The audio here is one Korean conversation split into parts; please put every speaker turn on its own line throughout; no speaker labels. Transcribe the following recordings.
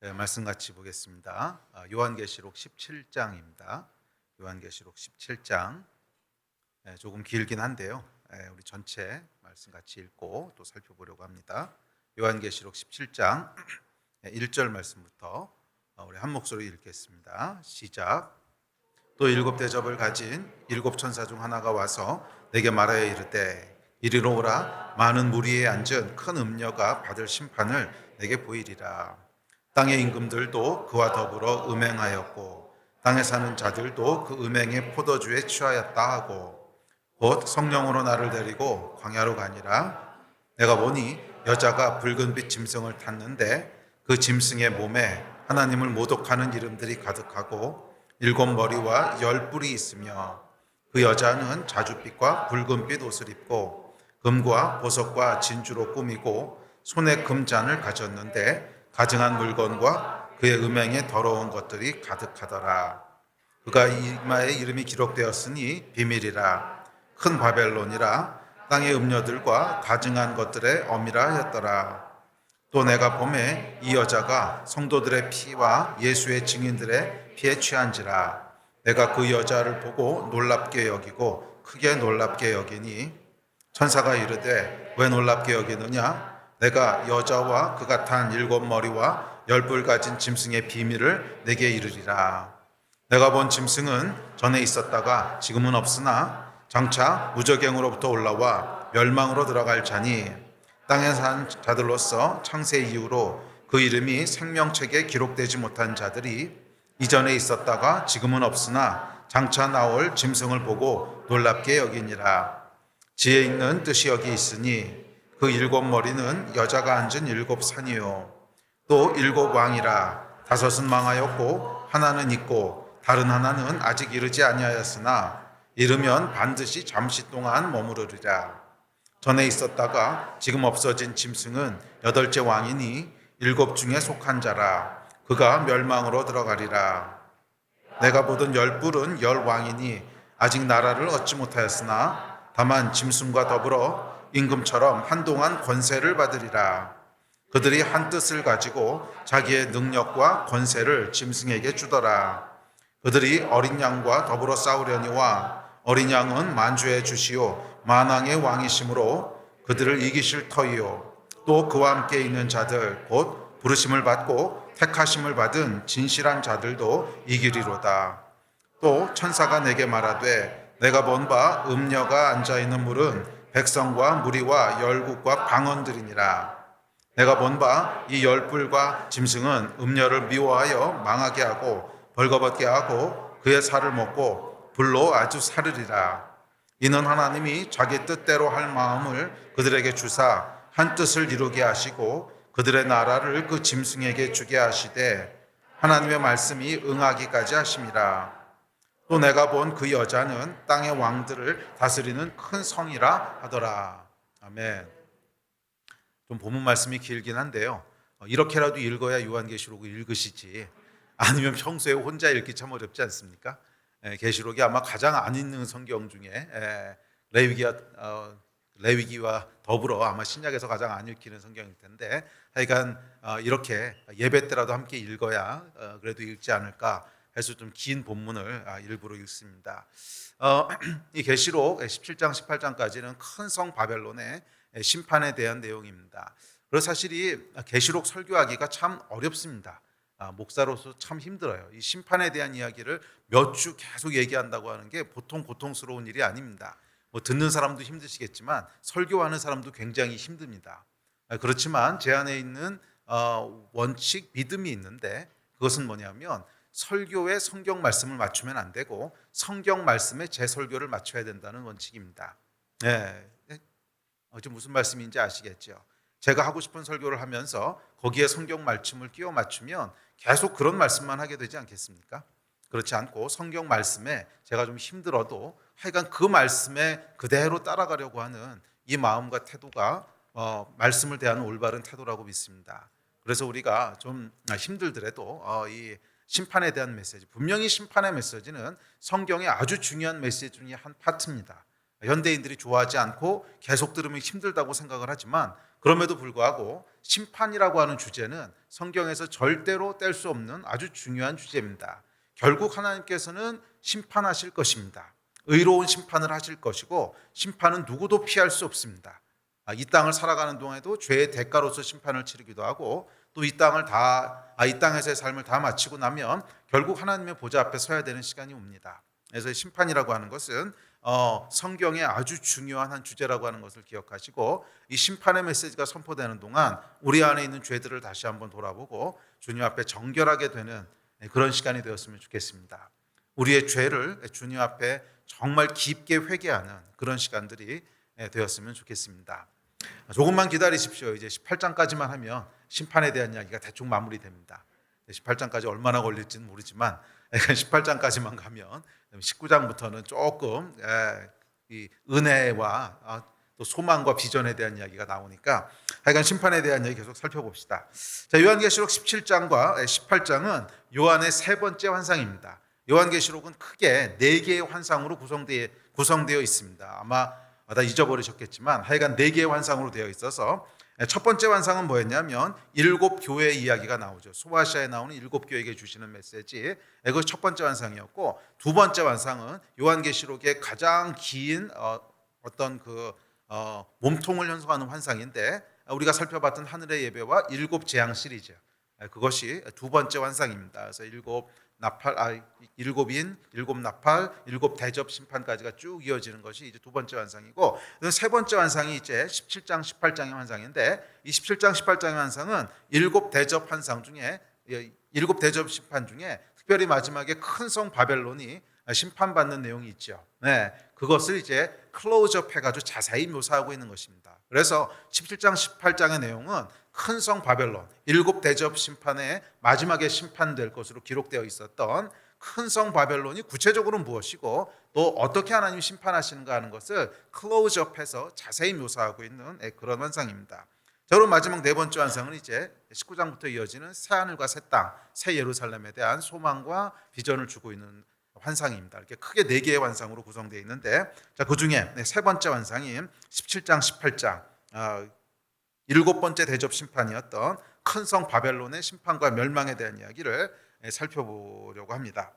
네, 말씀 같이 보겠습니다. 요한계시록 17장입니다. 요한계시록 17장 조금 길긴 한데요. 우리 전체 말씀 같이 읽고 또 살펴보려고 합니다. 요한계시록 17장 1절 말씀부터 우리 한 목소리 읽겠습니다. 시작. 또 일곱 대접을 가진 일곱 천사 중 하나가 와서 내게 말하여 이르되 이리로 오라. 많은 무리에 앉은 큰 음녀가 받을 심판을 내게 보이리라. 땅의 임금들도 그와 더불어 음행하였고 땅에 사는 자들도 그 음행의 포도주에 취하였다 하고 곧 성령으로 나를 데리고 광야로 가니라. 내가 보니 여자가 붉은 빛 짐승을 탔는데 그 짐승의 몸에 하나님을 모독하는 이름들이 가득하고 일곱 머리와 열 뿔이 있으며 그 여자는 자줏빛과 붉은빛 옷을 입고 금과 보석과 진주로 꾸미고 손에 금잔을 가졌는데 가증한 물건과 그의 음행에 더러운 것들이 가득하더라. 그가 이마에 이름이 기록되었으니 비밀이라 큰 바벨론이라 땅의 음녀들과 가증한 것들의 어미라 하였더라. 또 내가 보매 이 여자가 성도들의 피와 예수의 증인들의 피에 취한지라. 내가 그 여자를 보고 놀랍게 여기고 크게 놀랍게 여기니 천사가 이르되 왜 놀랍게 여기느냐? 내가 여자와 그가 탄 일곱 머리와 열 뿔 가진 짐승의 비밀을 내게 이르리라. 내가 본 짐승은 전에 있었다가 지금은 없으나 장차 무저갱으로부터 올라와 멸망으로 들어갈 자니 땅에 산 자들로서 창세 이후로 그 이름이 생명책에 기록되지 못한 자들이 이전에 있었다가 지금은 없으나 장차 나올 짐승을 보고 놀랍게 여기니라. 지혜 있는 뜻이 여기 있으니 그 일곱 머리는 여자가 앉은 일곱 산이요 또 일곱 왕이라. 다섯은 망하였고 하나는 있고 다른 하나는 아직 이르지 아니하였으나 이르면 반드시 잠시 동안 머무르리라. 전에 있었다가 지금 없어진 짐승은 여덟째 왕이니 일곱 중에 속한 자라. 그가 멸망으로 들어가리라. 내가 보던 열 뿔은 열 왕이니 아직 나라를 얻지 못하였으나 다만 짐승과 더불어 임금처럼 한동안 권세를 받으리라. 그들이 한 뜻을 가지고 자기의 능력과 권세를 짐승에게 주더라. 그들이 어린 양과 더불어 싸우려니와 어린 양은 만주의 주시요 만왕의 왕이심으로 그들을 이기실 터이요 또 그와 함께 있는 자들 곧 부르심을 받고 택하심을 받은 진실한 자들도 이기리로다. 또 천사가 내게 말하되 내가 본 바 음녀가 앉아있는 물은 백성과 무리와 열국과 방언들이니라. 내가 본 바 이 열뿔과 짐승은 음녀를 미워하여 망하게 하고 벌거벗게 하고 그의 살을 먹고 불로 아주 사르리라. 이는 하나님이 자기 뜻대로 할 마음을 그들에게 주사 한 뜻을 이루게 하시고 그들의 나라를 그 짐승에게 주게 하시되 하나님의 말씀이 응하기까지 하심이라. 또 내가 본 그 여자는 땅의 왕들을 다스리는 큰 성이라 하더라. 아멘. 좀 본문 말씀이 길긴 한데요. 이렇게라도 읽어야 요한계시록을 읽으시지. 아니면 평소에 혼자 읽기 참 어렵지 않습니까? 계시록이 아마 가장 안 읽는 성경 중에 레위기와 더불어 아마 신약에서 가장 안 읽히는 성경일 텐데 하여간 이렇게 예배 때라도 함께 읽어야 그래도 읽지 않을까 해서 좀 긴 본문을 일부러 읽습니다. 이 계시록 17장 18장까지는 큰 성 바벨론의 심판에 대한 내용입니다. 그래서 사실 이 계시록 설교하기가 참 어렵습니다. 목사로서 참 힘들어요. 이 심판에 대한 이야기를 몇 주 계속 얘기한다고 하는 게 보통 고통스러운 일이 아닙니다. 뭐 듣는 사람도 힘드시겠지만 설교하는 사람도 굉장히 힘듭니다. 그렇지만 제 안에 있는 원칙, 믿음이 있는데 그것은 뭐냐면 설교에 성경 말씀을 맞추면 안 되고 성경 말씀에 제 설교를 맞춰야 된다는 원칙입니다. 네. 지금 무슨 말씀인지 아시겠죠? 제가 하고 싶은 설교를 하면서 거기에 성경 말씀을 끼워 맞추면 계속 그런 말씀만 하게 되지 않겠습니까? 그렇지 않고 성경 말씀에 제가 좀 힘들어도 하여간 그 말씀에 그대로 따라가려고 하는 이 마음과 태도가 말씀을 대하는 올바른 태도라고 믿습니다. 그래서 우리가 좀 힘들더라도 이 심판에 대한 메시지, 분명히 심판의 메시지는 성경의 아주 중요한 메시지 중에 한 파트입니다. 현대인들이 좋아하지 않고 계속 들으면 힘들다고 생각을 하지만 그럼에도 불구하고 심판이라고 하는 주제는 성경에서 절대로 뗄 수 없는 아주 중요한 주제입니다. 결국 하나님께서는 심판하실 것입니다. 의로운 심판을 하실 것이고 심판은 누구도 피할 수 없습니다. 이 땅을 살아가는 동안에도 죄의 대가로서 심판을 치르기도 하고 또 이 땅에서의 삶을 다 마치고 나면 결국 하나님의 보좌 앞에 서야 되는 시간이 옵니다. 그래서 심판이라고 하는 것은 성경의 아주 중요한 한 주제라고 하는 것을 기억하시고 이 심판의 메시지가 선포되는 동안 우리 안에 있는 죄들을 다시 한번 돌아보고 주님 앞에 정결하게 되는 그런 시간이 되었으면 좋겠습니다. 우리의 죄를 주님 앞에 정말 깊게 회개하는 그런 시간들이 되었으면 좋겠습니다. 조금만 기다리십시오. 이제 18장까지만 하면 심판에 대한 이야기가 대충 마무리됩니다. 18장까지 얼마나 걸릴지는 모르지만 18장까지만 가면 19장부터는 조금 이 은혜와 또 소망과 비전에 대한 이야기가 나오니까 하여간 심판에 대한 이야기 계속 살펴봅시다. 자, 요한계시록 17장과 18장은 요한의 세 번째 환상입니다. 요한계시록은 크게 4개의 환상으로 구성되어 있습니다. 아마 다 잊어버리셨겠지만 하여간 4개의 환상으로 되어 있어서 첫 번째 환상은 뭐였냐면 7 교회 이야기가 나오죠. 소아시아에 나오는 7 교회에게 주시는 메시지. 그것이 첫 번째 환상이었고 두 번째 환상은 요한계시록의 가장 긴 어떤 몸통을 현상하는 환상인데 우리가 살펴봤던 하늘의 예배와 7 재앙 시리즈. 그것이 두 번째 환상입니다. 그래서 7인, 7 나팔, 7 대접 심판까지가 쭉 이어지는 것이 이제 두 번째 환상이고 세 번째 환상이 이제 17장, 18장의 환상인데 이 17장, 18장의 환상은 7 대접 환상 중에 7 대접 심판 중에 특별히 마지막에 큰 성 바벨론이 심판받는 내용이 있죠. 그것을 이제 클로즈업 해가지고 자세히 묘사하고 있는 것입니다. 그래서 17장, 18장의 내용은 큰 성 바벨론, 7 대접 심판의 마지막에 심판될 것으로 기록되어 있었던 큰 성 바벨론이 구체적으로 무엇이고 또 어떻게 하나님이 심판하시는가 하는 것을 클로즈업해서 자세히 묘사하고 있는 그런 환상입니다. 자, 그럼 마지막 네 번째 환상은 이제 19장부터 이어지는 새 하늘과 새 땅, 새 예루살렘에 대한 소망과 비전을 주고 있는 환상입니다. 이렇게 크게 4개의 환상으로 구성되어 있는데 자, 그중에 세 번째 환상이 17장, 18장 7번째 대접 심판이었던 큰 성 바벨론의 심판과 멸망에 대한 이야기를 살펴보려고 합니다.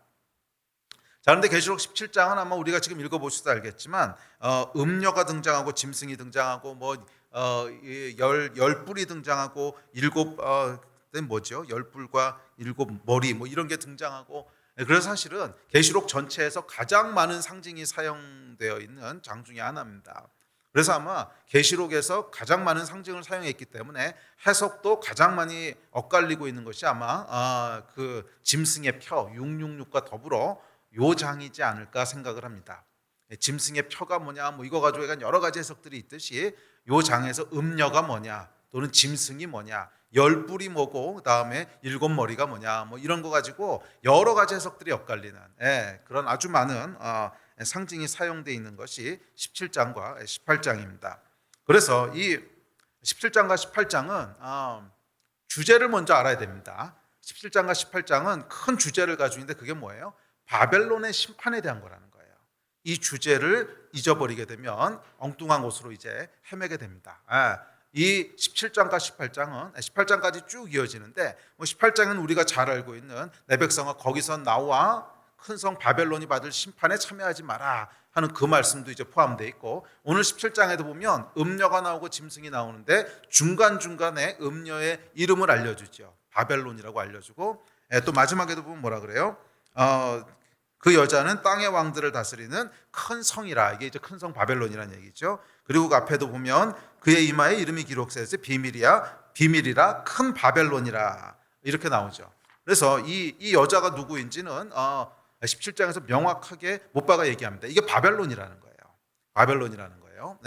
자, 그런데 계시록 17장은 아마 우리가 지금 읽어보셔도 알겠지만 음녀가 등장하고 짐승이 등장하고 열 뿔이 등장하고 7 뭐죠? 10뿔과 7 머리 이런 게 등장하고 그래서 사실은 계시록 전체에서 가장 많은 상징이 사용되어 있는 장 중에 하나입니다. 그래서 아마 계시록에서 가장 많은 상징을 사용했기 때문에 해석도 가장 많이 엇갈리고 있는 것이 아마 그 짐승의 표 666과 더불어 요 장이지 않을까 생각을 합니다. 짐승의 표가 뭐냐 이거 가지고 여러 가지 해석들이 있듯이 요 장에서 음녀가 뭐냐 또는 짐승이 뭐냐 10뿔이 뭐고 그다음에 7 머리가 뭐냐 이런 거 가지고 여러 가지 해석들이 엇갈리는 그런 아주 많은 상징이 사용되어 있는 것이 17장과 18장입니다. 그래서 이 17장과 18장은 주제를 먼저 알아야 됩니다. 17장과 18장은 큰 주제를 가지고 있는데 그게 뭐예요? 바벨론의 심판에 대한 거라는 거예요. 이 주제를 잊어버리게 되면 엉뚱한 곳으로 이제 헤매게 됩니다. 이 17장과 18장은 18장까지 쭉 이어지는데 18장은 우리가 잘 알고 있는 내 백성아 거기서 나와 큰 성 바벨론이 받을 심판에 참여하지 마라 하는 그 말씀도 이제 포함되어 있고 오늘 17장에도 보면 음녀가 나오고 짐승이 나오는데 중간중간에 음녀의 이름을 알려주죠. 바벨론이라고 알려주고 또 마지막에도 보면 뭐라 그래요? 그 여자는 땅의 왕들을 다스리는 큰 성이라 이게 이제 큰 성 바벨론이라는 얘기죠. 그리고 그 앞에도 보면 그의 이마에 이름이 기록되어 있어요. 비밀이라 큰 바벨론이라 이렇게 나오죠. 그래서 이 여자가 누구인지는 17장에서 명확하게 못 박아 얘기합니다. 이게 바벨론이라는 거예요. 바벨론이라는 거예요.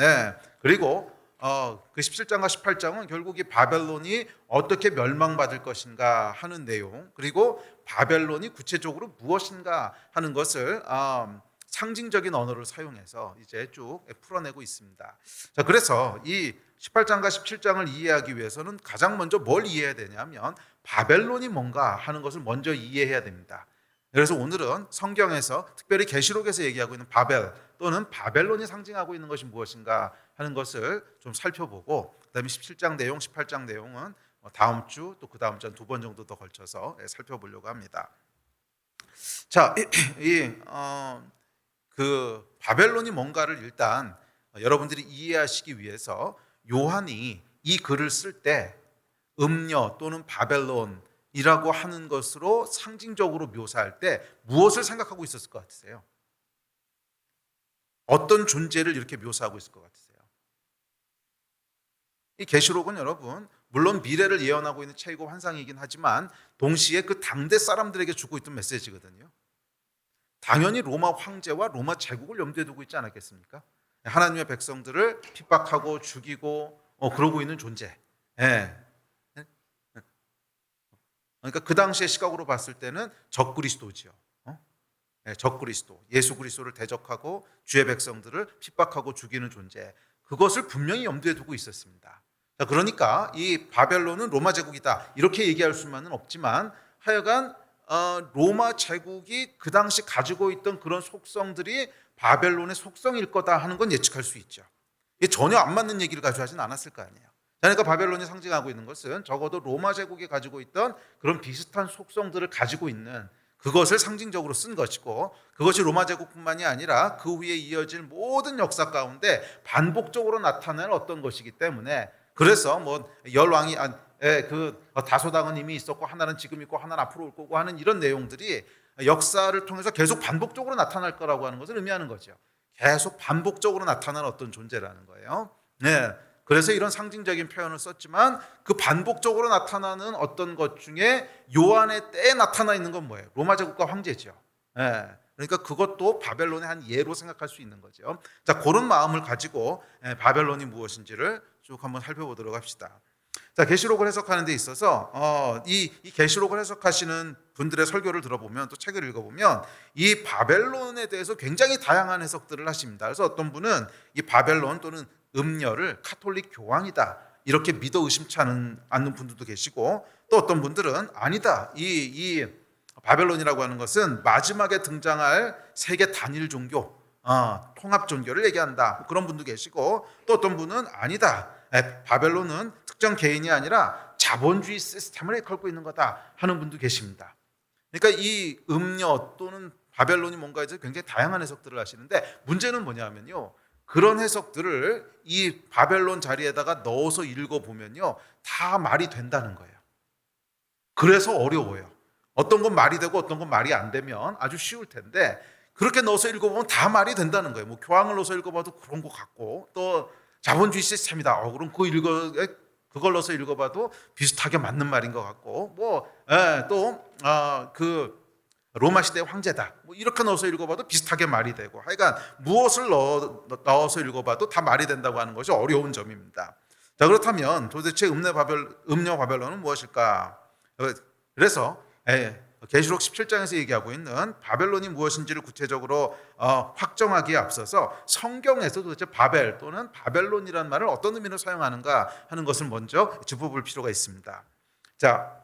그리고 그 17장과 18장은 결국 이 바벨론이 어떻게 멸망받을 것인가 하는 내용 그리고 바벨론이 구체적으로 무엇인가 하는 것을 상징적인 언어를 사용해서 이제 쭉 풀어내고 있습니다. 자, 그래서 이 18장과 17장을 이해하기 위해서는 가장 먼저 뭘 이해해야 되냐면 바벨론이 뭔가 하는 것을 먼저 이해해야 됩니다. 그래서 오늘은 성경에서 특별히 계시록에서 얘기하고 있는 바벨 또는 바벨론이 상징하고 있는 것이 무엇인가 하는 것을 좀 살펴보고, 그다음에 17장 내용, 18장 내용은 다음 주 또 그 다음 주 한 두 번 정도 더 걸쳐서 살펴보려고 합니다. 자, 그 바벨론이 뭔가를 일단 여러분들이 이해하시기 위해서 요한이 이 글을 쓸 때 음녀 또는 바벨론이라고 하는 것으로 상징적으로 묘사할 때 무엇을 생각하고 있었을 것 같으세요? 어떤 존재를 이렇게 묘사하고 있을 것 같으세요? 이 계시록은 여러분 물론 미래를 예언하고 있는 책이고 환상이긴 하지만 동시에 그 당대 사람들에게 주고 있던 메시지거든요. 당연히 로마 황제와 로마 제국을 염두에 두고 있지 않았겠습니까? 하나님의 백성들을 핍박하고 죽이고 그러고 있는 존재. 예. 그러니까 그 당시의 시각으로 봤을 때는 적그리스도지요. 적그리스도, 예수 그리스도를 대적하고 주의 백성들을 핍박하고 죽이는 존재. 그것을 분명히 염두에 두고 있었습니다. 자, 그러니까 이 바벨론은 로마 제국이다 이렇게 얘기할 수만은 없지만 하여간 로마 제국이 그 당시 가지고 있던 그런 속성들이 바벨론의 속성일 거다 하는 건 예측할 수 있죠. 이게 전혀 안 맞는 얘기를 가지고 하진 않았을 거 아니에요. 그러니까 바벨론이 상징하고 있는 것은 적어도 로마 제국이 가지고 있던 그런 비슷한 속성들을 가지고 있는 그것을 상징적으로 쓴 것이고, 그것이 로마 제국뿐만이 아니라 그 후에 이어질 모든 역사 가운데 반복적으로 나타나는 어떤 것이기 때문에, 그래서 뭐 열왕이 그 다소당은 이미 있었고 하나는 지금 있고 하나는 앞으로 올 거고 하는 이런 내용들이 역사를 통해서 계속 반복적으로 나타날 거라고 하는 것을 의미하는 거죠. 계속 반복적으로 나타나는 어떤 존재라는 거예요. 네. 그래서 이런 상징적인 표현을 썼지만 그 반복적으로 나타나는 어떤 것 중에 요한의 때에 나타나 있는 건 뭐예요? 로마 제국과 황제죠. 네. 그러니까 그것도 바벨론의 한 예로 생각할 수 있는 거죠. 자, 그런 마음을 가지고 바벨론이 무엇인지를 쭉 한번 살펴보도록 합시다. 자, 계시록을 해석하는 데 있어서 이 계시록을 해석하시는 분들의 설교를 들어보면 또 책을 읽어보면 이 바벨론에 대해서 굉장히 다양한 해석들을 하십니다. 그래서 어떤 분은 이 바벨론 또는 음녀를 카톨릭 교황이다 이렇게 믿어 의심치 않는 분들도 계시고, 또 어떤 분들은 아니다, 이 바벨론이라고 하는 것은 마지막에 등장할 세계 단일 종교, 통합 종교를 얘기한다, 그런 분도 계시고, 또 어떤 분은 아니다, 바벨론은 특정 개인이 아니라 자본주의 시스템을 일컬고 있는 거다 하는 분도 계십니다. 그러니까 이 음녀 또는 바벨론이 뭔가에 대해서 굉장히 다양한 해석들을 하시는데, 문제는 뭐냐면요, 그런 해석들을 이 바벨론 자리에다가 넣어서 읽어보면요 다 말이 된다는 거예요. 그래서 어려워요. 어떤 건 말이 되고 어떤 건 말이 안 되면 아주 쉬울 텐데, 그렇게 넣어서 읽어보면 다 말이 된다는 거예요. 뭐 교황을 넣어서 읽어봐도 그런 것 같고, 또 자본주의 시스템이다, 그럼 그걸 넣어서 읽어봐도 비슷하게 맞는 말인 것 같고, 그 로마 시대 황제다, 뭐 이렇게 넣어서 읽어봐도 비슷하게 말이 되고, 하여간 무엇을 넣어서 읽어봐도 다 말이 된다고 하는 것이 어려운 점입니다. 자, 그렇다면 도대체 음녀 바벨론은 무엇일까? 그래서 계시록 17장에서 얘기하고 있는 바벨론이 무엇인지를 구체적으로 확정하기에 앞서서 성경에서 도대체 바벨 또는 바벨론이라는 말을 어떤 의미로 사용하는가 하는 것을 먼저 짚어볼 필요가 있습니다. 자,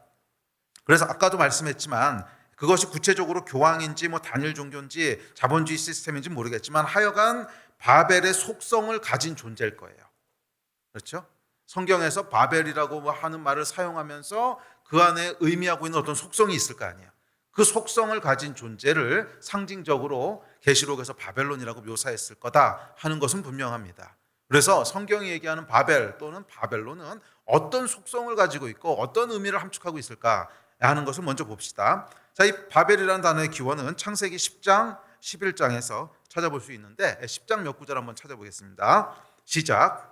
그래서 아까도 말씀했지만 그것이 구체적으로 교황인지 뭐 단일 종교인지 자본주의 시스템인지 모르겠지만 하여간 바벨의 속성을 가진 존재일 거예요. 그렇죠? 성경에서 바벨이라고 하는 말을 사용하면서 그 안에 의미하고 있는 어떤 속성이 있을 거 아니에요. 그 속성을 가진 존재를 상징적으로 계시록에서 바벨론이라고 묘사했을 거다 하는 것은 분명합니다. 그래서 성경이 얘기하는 바벨 또는 바벨론은 어떤 속성을 가지고 있고 어떤 의미를 함축하고 있을까 하는 것을 먼저 봅시다. 자, 이 바벨이라는 단어의 기원은 창세기 10장, 11장에서 찾아볼 수 있는데 10장 몇 구절 한번 찾아보겠습니다. 시작.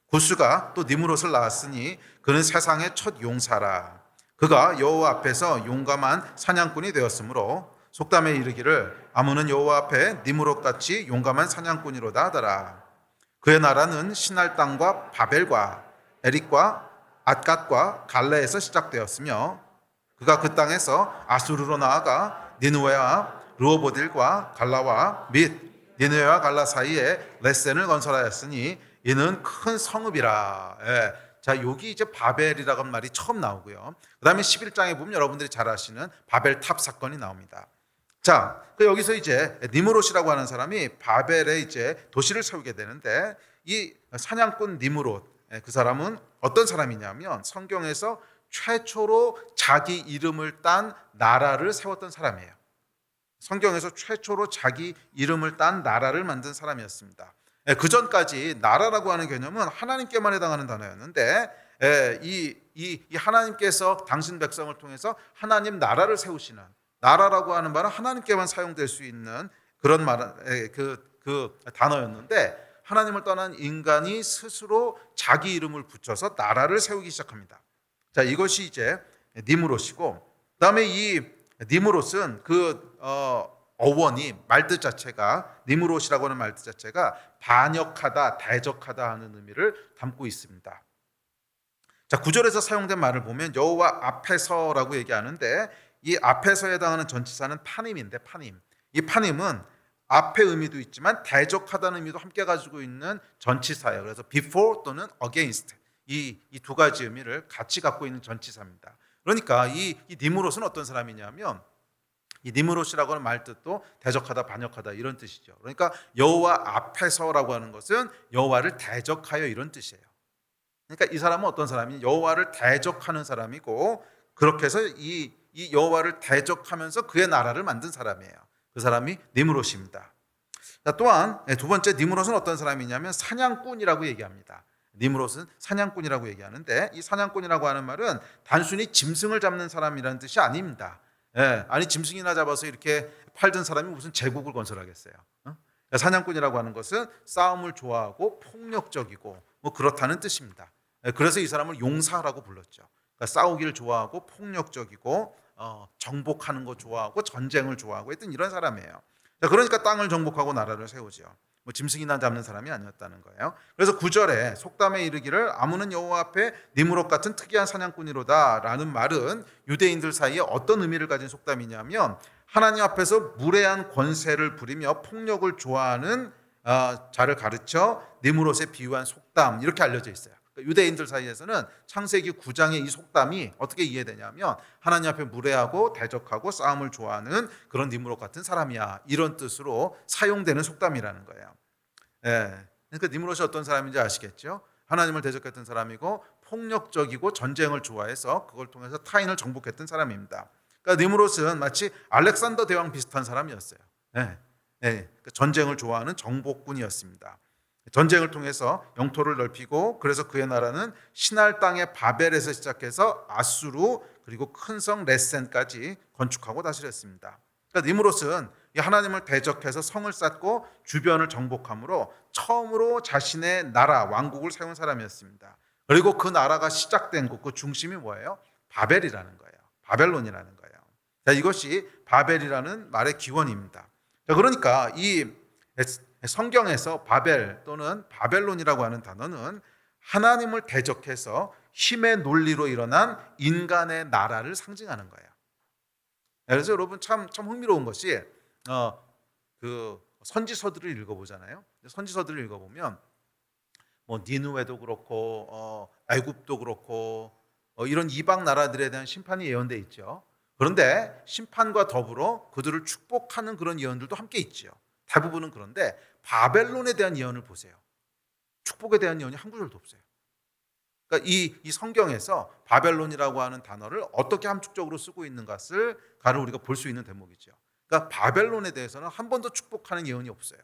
구스가 또 니므롯을 낳았으니 그는 세상의 첫 용사라. 그가 여호와 앞에서 용감한 사냥꾼이 되었으므로 속담에 이르기를 아문은 여호와 앞에 니므롯같이 용감한 사냥꾼이로다 하더라. 그의 나라는 시날 땅과 바벨과 에릭과 앗갓과 갈레에서 시작되었으며 그가 그 땅에서 아수르로 나아가 니느웨와 르호보딜과 갈라와 및 니느웨와 갈라 사이에 레센을 건설하였으니 이는 큰 성읍이라. 자, 여기 이제 바벨이라는 말이 처음 나오고요. 그 다음에 11장에 보면 여러분들이 잘 아시는 바벨탑 사건이 나옵니다. 자, 여기서 이제 니므롯이라고 하는 사람이 바벨에 이제 도시를 세우게 되는데, 이 사냥꾼 니므롯, 그 사람은 어떤 사람이냐면 성경에서 최초로 자기 이름을 딴 나라를 세웠던 사람이에요. 성경에서 최초로 자기 이름을 딴 나라를 만든 사람이었습니다. 그 전까지 나라라고 하는 개념은 하나님께만 해당하는 단어였는데, 이 하나님께서 당신 백성을 통해서 하나님 나라를 세우시는, 나라라고 하는 말은 하나님께만 사용될 수 있는 그런 그 단어였는데, 하나님을 떠난 인간이 스스로 자기 이름을 붙여서 나라를 세우기 시작합니다. 자, 이것이 이제 니므롯이고, 그다음에 이 니므롯은 어원이, 말뜻 자체가, 니므롯이라고 하는 말뜻 자체가 반역하다, 대적하다 하는 의미를 담고 있습니다. 자, 9절에서 사용된 말을 보면 여호와 앞에서라고 얘기하는데, 이 앞에서에 해당하는 전치사는 파님인데, 파님. 이 파님은 앞의 의미도 있지만 대적하다는 의미도 함께 가지고 있는 전치사예요. 그래서 before 또는 against, 이 두 가지 의미를 같이 갖고 있는 전치사입니다. 그러니까 이 니므롯은 어떤 사람이냐면, 이 니므롯이라고 하는 말 뜻도 대적하다, 반역하다 이런 뜻이죠. 그러니까 여호와 앞에서라고 하는 것은 여호와를 대적하여 이런 뜻이에요. 그러니까 이 사람은 어떤 사람이냐, 여호와를 대적하는 사람이고, 그렇게 해서 이 여호와를 대적하면서 그의 나라를 만든 사람이에요. 그 사람이 니므롯입니다. 자, 또한 두 번째, 니므롯은 어떤 사람이냐면 사냥꾼이라고 얘기합니다. 니므롯은 사냥꾼이라고 얘기하는데, 이 사냥꾼이라고 하는 말은 단순히 짐승을 잡는 사람이라는 뜻이 아닙니다. 아니 짐승이나 잡아서 이렇게 팔던 사람이 무슨 제국을 건설하겠어요? 사냥꾼이라고 하는 것은 싸움을 좋아하고 폭력적이고 뭐 그렇다는 뜻입니다. 그래서 이 사람을 용사라고 불렀죠. 그러니까 싸우기를 좋아하고 폭력적이고 정복하는 거 좋아하고 전쟁을 좋아하고 했던 이런 사람이에요. 자, 그러니까 땅을 정복하고 나라를 세우죠. 뭐 짐승이나 잡는 사람이 아니었다는 거예요. 그래서 9절에 속담에 이르기를 아무는 여호와 앞에 니므롯 같은 특이한 사냥꾼이로다라는 말은 유대인들 사이에 어떤 의미를 가진 속담이냐면, 하나님 앞에서 무례한 권세를 부리며 폭력을 좋아하는 자를 가르쳐 니므롯에 비유한 속담, 이렇게 알려져 있어요. 유대인들 사이에서는 창세기 9장의 이 속담이 어떻게 이해되냐면, 하나님 앞에 무례하고 대적하고 싸움을 좋아하는 그런 니므롯 같은 사람이야, 이런 뜻으로 사용되는 속담이라는 거예요. 그러니까 니므롯이 어떤 사람인지 아시겠죠? 하나님을 대적했던 사람이고 폭력적이고 전쟁을 좋아해서 그걸 통해서 타인을 정복했던 사람입니다. 그러니까 니므롯은 마치 알렉산더 대왕 비슷한 사람이었어요. 전쟁을 좋아하는 정복군이었습니다. 전쟁을 통해서 영토를 넓히고, 그래서 그의 나라는 신할 땅의 바벨에서 시작해서 아수르, 그리고 큰 성 레센까지 건축하고 다스렸습니다. 그러니까 니므롯은 하나님을 대적해서 성을 쌓고 주변을 정복함으로 처음으로 자신의 나라, 왕국을 세운 사람이었습니다. 그리고 그 나라가 시작된 곳, 그 중심이 뭐예요? 바벨이라는 거예요. 바벨론이라는 거예요. 자, 이것이 바벨이라는 말의 기원입니다. 자, 그러니까 이 성경에서 바벨 또는 바벨론이라고 하는 단어는 하나님을 대적해서 힘의 논리로 일어난 인간의 나라를 상징하는 거예요. 그래서 여러분 참 흥미로운 것이 그 선지서들을 읽어보잖아요. 선지서들을 읽어보면 뭐 니느웨도 그렇고 애굽도 그렇고 이런 이방 나라들에 대한 심판이 예언돼 있죠. 그런데 심판과 더불어 그들을 축복하는 그런 예언들도 함께 있죠. 대부분은. 그런데 바벨론에 대한 예언을 보세요. 축복에 대한 예언이 한 구절도 없어요. 그러니까 이 성경에서 바벨론이라고 하는 단어를 어떻게 함축적으로 쓰고 있는 것을 가를 우리가 볼 수 있는 대목이죠. 그러니까 바벨론에 대해서는 한 번도 축복하는 예언이 없어요.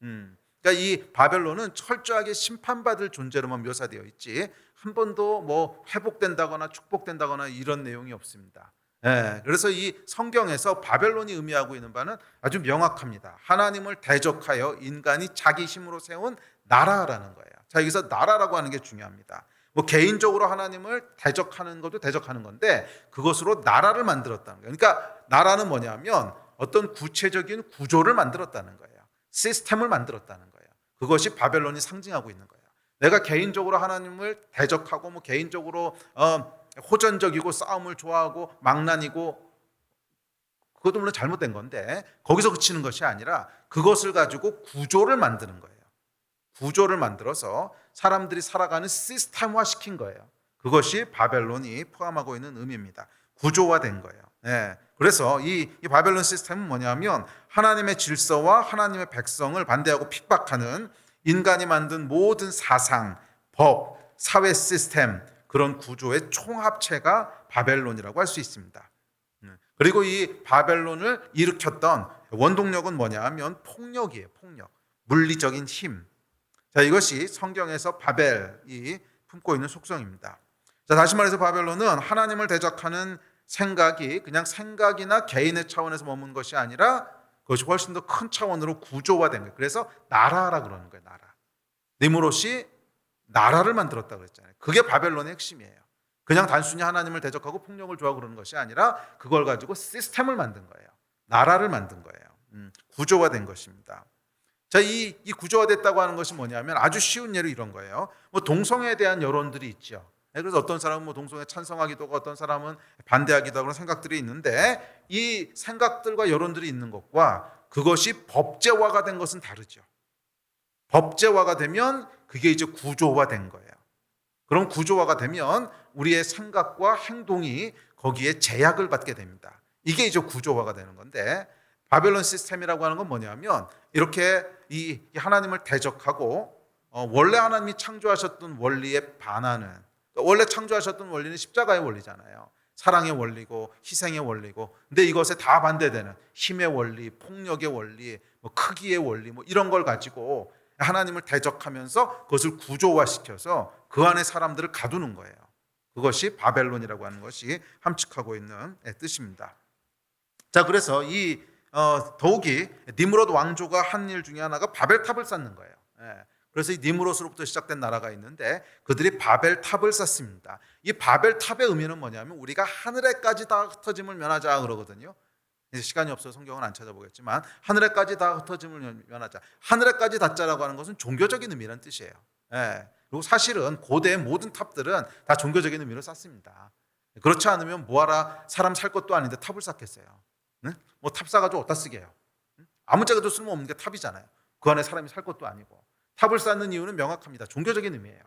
그러니까 이 바벨론은 철저하게 심판받을 존재로만 묘사되어 있지 한 번도 뭐 회복된다거나 축복된다거나 이런 내용이 없습니다. 그래서 이 성경에서 바벨론이 의미하고 있는 바는 아주 명확합니다. 하나님을 대적하여 인간이 자기 힘으로 세운 나라라는 거예요. 자, 여기서 나라라고 하는 게 중요합니다. 뭐 개인적으로 하나님을 대적하는 것도 대적하는 건데, 그것으로 나라를 만들었다는 거예요. 그러니까 나라는 뭐냐면 어떤 구체적인 구조를 만들었다는 거예요. 시스템을 만들었다는 거예요. 그것이 바벨론이 상징하고 있는 거예요. 내가 개인적으로 하나님을 대적하고 뭐 개인적으로 호전적이고 싸움을 좋아하고 망난이고, 그것도 물론 잘못된 건데 거기서 그치는 것이 아니라 그것을 가지고 구조를 만드는 거예요. 구조를 만들어서 사람들이 살아가는 시스템화 시킨 거예요. 그것이 바벨론이 포함하고 있는 의미입니다. 구조화된 거예요. 그래서 이 바벨론 시스템은 뭐냐면 하나님의 질서와 하나님의 백성을 반대하고 핍박하는 인간이 만든 모든 사상, 법, 사회 시스템, 그런 구조의 총합체가 바벨론이라고 할 수 있습니다. 그리고 이 바벨론을 일으켰던 원동력은 뭐냐 하면 폭력이에요. 폭력. 물리적인 힘. 자, 이것이 성경에서 바벨이 품고 있는 속성입니다. 자, 다시 말해서 바벨론은 하나님을 대적하는 생각이 그냥 생각이나 개인의 차원에서 머문 것이 아니라 그것이 훨씬 더 큰 차원으로 구조화된 거예요. 그래서 나라라 그러는 거예요. 나라. 니무롯이 나라를 만들었다고 그랬잖아요. 그게 바벨론의 핵심이에요. 그냥 단순히 하나님을 대적하고 폭력을 좋아하고 그러는 것이 아니라 그걸 가지고 시스템을 만든 거예요. 나라를 만든 거예요. 구조화된 것입니다. 자, 이 구조화됐다고 하는 것이 뭐냐면 아주 쉬운 예로 이런 거예요. 뭐 동성애에 대한 여론들이 있죠. 그래서 어떤 사람은 뭐 동성애 찬성하기도 하고 어떤 사람은 반대하기도 하고 그런 생각들이 있는데 이 생각들과 여론들이 있는 것과 그것이 법제화가 된 것은 다르죠. 법제화가 되면 그게 이제 구조화된 거예요. 그럼 구조화가 되면 우리의 생각과 행동이 거기에 제약을 받게 됩니다. 이게 이제 구조화가 되는 건데 바벨론 시스템이라고 하는 건 뭐냐면 이렇게 이 하나님을 대적하고 원래 하나님이 창조하셨던 원리에 반하는, 원래 창조하셨던 원리는 십자가의 원리잖아요. 사랑의 원리고 희생의 원리고, 근데 이것에 다 반대되는 힘의 원리, 폭력의 원리, 뭐 크기의 원리, 뭐 이런 걸 가지고 하나님을 대적하면서 그것을 구조화시켜서 그 안에 사람들을 가두는 거예요. 그것이 바벨론이라고 하는 것이 함축하고 있는 뜻입니다. 자, 그래서 이 더욱이 니므롯 왕조가 한 일 중에 하나가 바벨탑을 쌓는 거예요. 그래서 이 니므롯으로부터 시작된 나라가 있는데 그들이 바벨탑을 쌓습니다. 이 바벨탑의 의미는 뭐냐면 우리가 하늘에까지 다 흩어짐을 면하자 그러거든요. 이제 시간이 없어서 성경은 안 찾아보겠지만 하늘에까지 다 흩어짐을 면하자. 하늘에까지 닿자라고 하는 것은 종교적인 의미라는 뜻이에요. 그리고 사실은 고대의 모든 탑들은 다 종교적인 의미로 쌓습니다. 그렇지 않으면 뭐하라 사람 살 것도 아닌데 탑을 쌓겠어요. 뭐 탑 쌓아가지고 어디다 쓰게 해요? 아무짝에도 쓸모없는 게 탑이잖아요. 그 안에 사람이 살 것도 아니고. 탑을 쌓는 이유는 명확합니다. 종교적인 의미예요.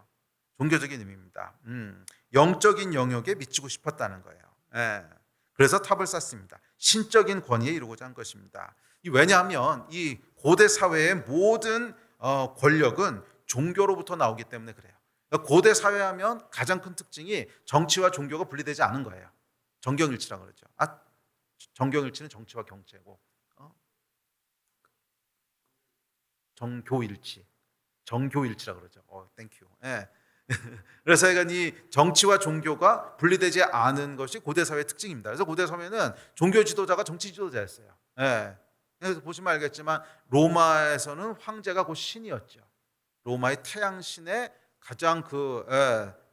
종교적인 의미입니다. 영적인 영역에 미치고 싶었다는 거예요. 그래서 탑을 쌓습니다. 신적인 권위에 이루고자 한 것입니다. 왜냐하면 이 고대 사회의 모든 권력은 종교로부터 나오기 때문에 그래요. 그러니까 고대 사회하면 가장 큰 특징이 정치와 종교가 분리되지 않은 거예요. 정경일치라고 그러죠. 정경일치는 정치와 경제고 정교일치. 정교일치라고 그러죠. 땡큐. 그래서 이 정치와 종교가 분리되지 않은 것이 고대 사회의 특징입니다. 그래서 고대 사회는 종교 지도자가 정치 지도자였어요. 그래서 보시면 알겠지만 로마에서는 황제가 곧 신이었죠. 로마의 태양신의 가장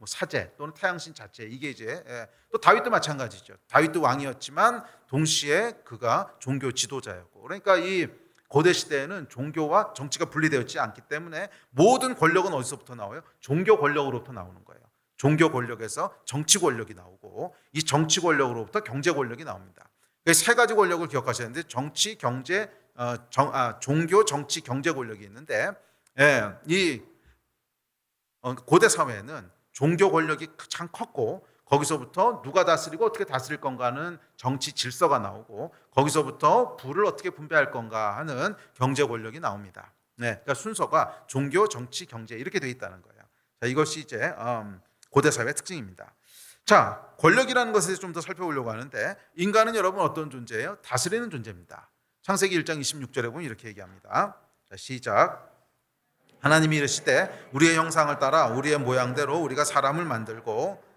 사제 또는 태양신 자체, 이게 이제 또 다윗도 마찬가지죠. 다윗도 왕이었지만 동시에 그가 종교 지도자였고, 그러니까 이 고대 시대에는 종교와 정치가 분리되었지 않기 때문에 모든 권력은 어디서부터 나와요? 종교 권력으로부터 나오는 거예요. 종교 권력에서 정치 권력이 나오고 이 정치 권력으로부터 경제 권력이 나옵니다. 세 가지 권력을 기억하셔야 되는데 정치, 경제, 종교, 정치, 경제 권력이 있는데 이 고대 사회에는 종교 권력이 참 컸고 거기서부터 누가 다스리고 어떻게 다스릴 건가 하는 정치 질서가 나오고 거기서부터 부를 어떻게 분배할 건가 하는 경제 권력이 나옵니다. 그러니까 순서가 종교, 정치, 경제 이렇게 되어 있다는 거예요. 자, 이것이 이제 고대 사회의 특징입니다. 자, 권력이라는 것에 좀 더 살펴보려고 하는데 인간은 여러분 어떤 존재예요? 다스리는 존재입니다. 창세기 1장 26절에 보면 이렇게 얘기합니다. 자, 시작. 하나님이 이르시되 우리의 형상을 따라 우리의 모양대로 우리가 사람을 만들고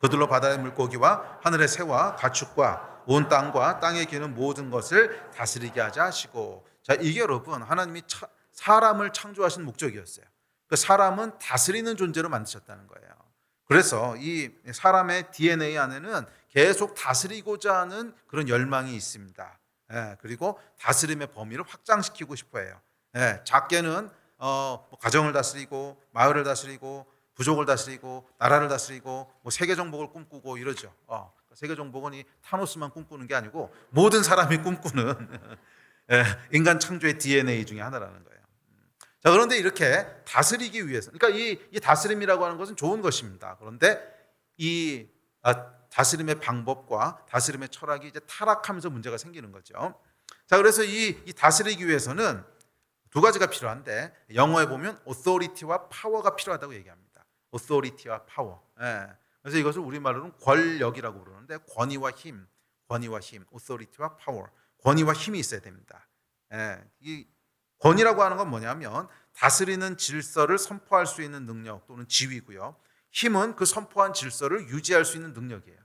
그들로 바다의 물고기와 하늘의 새와 가축과 온 땅과 땅에 기는 모든 것을 다스리게 하자 하시고. 자, 이게 여러분 하나님이 사람을 창조하신 목적이었어요. 그 사람은 다스리는 존재로 만드셨다는 거예요. 그래서 이 사람의 DNA 안에는 계속 다스리고자 하는 그런 열망이 있습니다. 그리고 다스림의 범위를 확장시키고 싶어해요. 작게는 가정을 다스리고 마을을 다스리고 부족을 다스리고 나라를 다스리고 세계 정복을 꿈꾸고 이러죠. 세계 정복은 이 타노스만 꿈꾸는 게 아니고 모든 사람이 꿈꾸는 인간 창조의 DNA 중에 하나라는 거예요. 자, 그런데 이렇게 다스리기 위해서, 그러니까 이 다스림이라고 하는 것은 좋은 것입니다. 그런데 이 다스림의 방법과 다스림의 철학이 이제 타락하면서 문제가 생기는 거죠. 자, 그래서 이 다스리기 위해서는 두 가지가 필요한데 영어에 보면 authority와 power가 필요하다고 얘기합니다. authority와 power. 예. 그래서 이것을 우리말로는 권력이라고 부르는데 권위와 힘, authority와 power. 권위와 힘이 있어야 됩니다. 예. 이 권위라고 하는 건 뭐냐면 다스리는 질서를 선포할 수 있는 능력 또는 지위고요. 힘은 그 선포한 질서를 유지할 수 있는 능력이에요.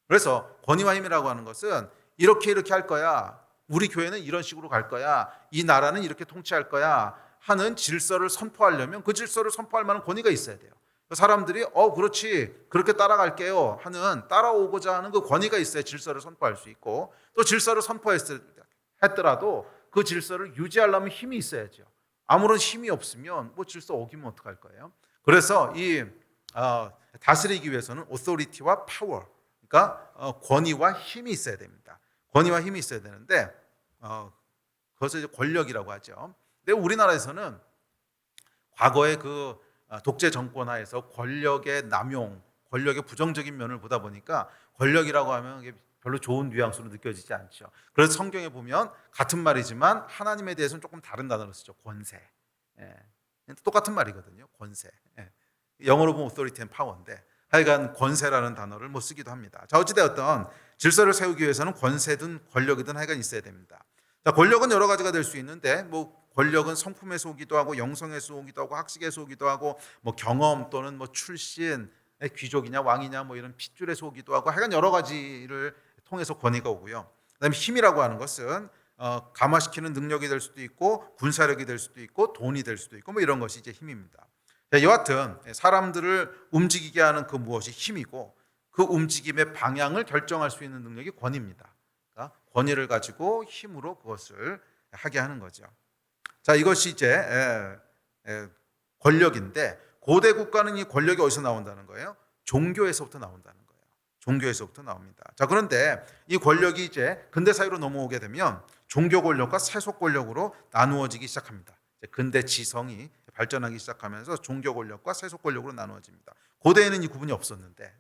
그래서 권위와 힘이라고 하는 것은 이렇게 할 거야. 우리 교회는 이런 식으로 갈 거야. 이 나라는 이렇게 통치할 거야. 하는 질서를 선포하려면 그 질서를 선포할 만한 권위가 있어야 돼요. 사람들이 그렇지 그렇게 따라갈게요 하는 따라오고자 하는 그 권위가 있어야 질서를 선포할 수 있고 또 질서를 선포했더라도 그 질서를 유지하려면 힘이 있어야죠. 아무런 힘이 없으면 뭐 질서 어기면 어떡할 거예요. 그래서 이 다스리기 위해서는 authority와 power, 그러니까 권위와 힘이 있어야 됩니다. 권위와 힘이 있어야 되는데 그것을 이제 권력이라고 하죠. 근데 우리나라에서는 과거의 그 독재 정권 하에서 권력의 남용, 권력의 부정적인 면을 보다 보니까 권력이라고 하면 별로 좋은 뉘앙스로 느껴지지 않죠. 그래서 성경에 보면 같은 말이지만 하나님에 대해서는 조금 다른 단어를 쓰죠. 권세. 예. 똑같은 말이거든요. 권세. 예. 영어로 보면 authority and power인데 하여간 권세라는 단어를 뭐 쓰기도 합니다. 자, 어찌되었든 질서를 세우기 위해서는 권세든 권력이든 하여간 있어야 됩니다. 자, 권력은 여러 가지가 될 수 있는데 뭐 권력은 성품에서 오기도 하고 영성에서 오기도 하고 학식에서 오기도 하고 뭐 경험 또는 뭐 출신, 귀족이냐 왕이냐 뭐 이런 핏줄에서 오기도 하고 하여간 여러 가지를 통해서 권위가 오고요. 그다음에 힘이라고 하는 것은 감화시키는 능력이 될 수도 있고 군사력이 될 수도 있고 돈이 될 수도 있고 뭐 이런 것이 이제 힘입니다. 여하튼 사람들을 움직이게 하는 그 무엇이 힘이고 그 움직임의 방향을 결정할 수 있는 능력이 권위입니다. 그러니까 권위를 가지고 힘으로 그것을 하게 하는 거죠. 자, 이것이 이제 권력인데 고대 국가는 이 권력이 어디서 나온다는 거예요? 종교에서부터 나온다는 거예요. 종교에서부터 나옵니다. 자, 그런데 이 권력이 이제 근대 사회로 넘어오게 되면 종교 권력과 세속 권력으로 나누어지기 시작합니다. 근대 지성이 발전하기 시작하면서 종교 권력과 세속 권력으로 나누어집니다. 고대에는 이 구분이 없었는데,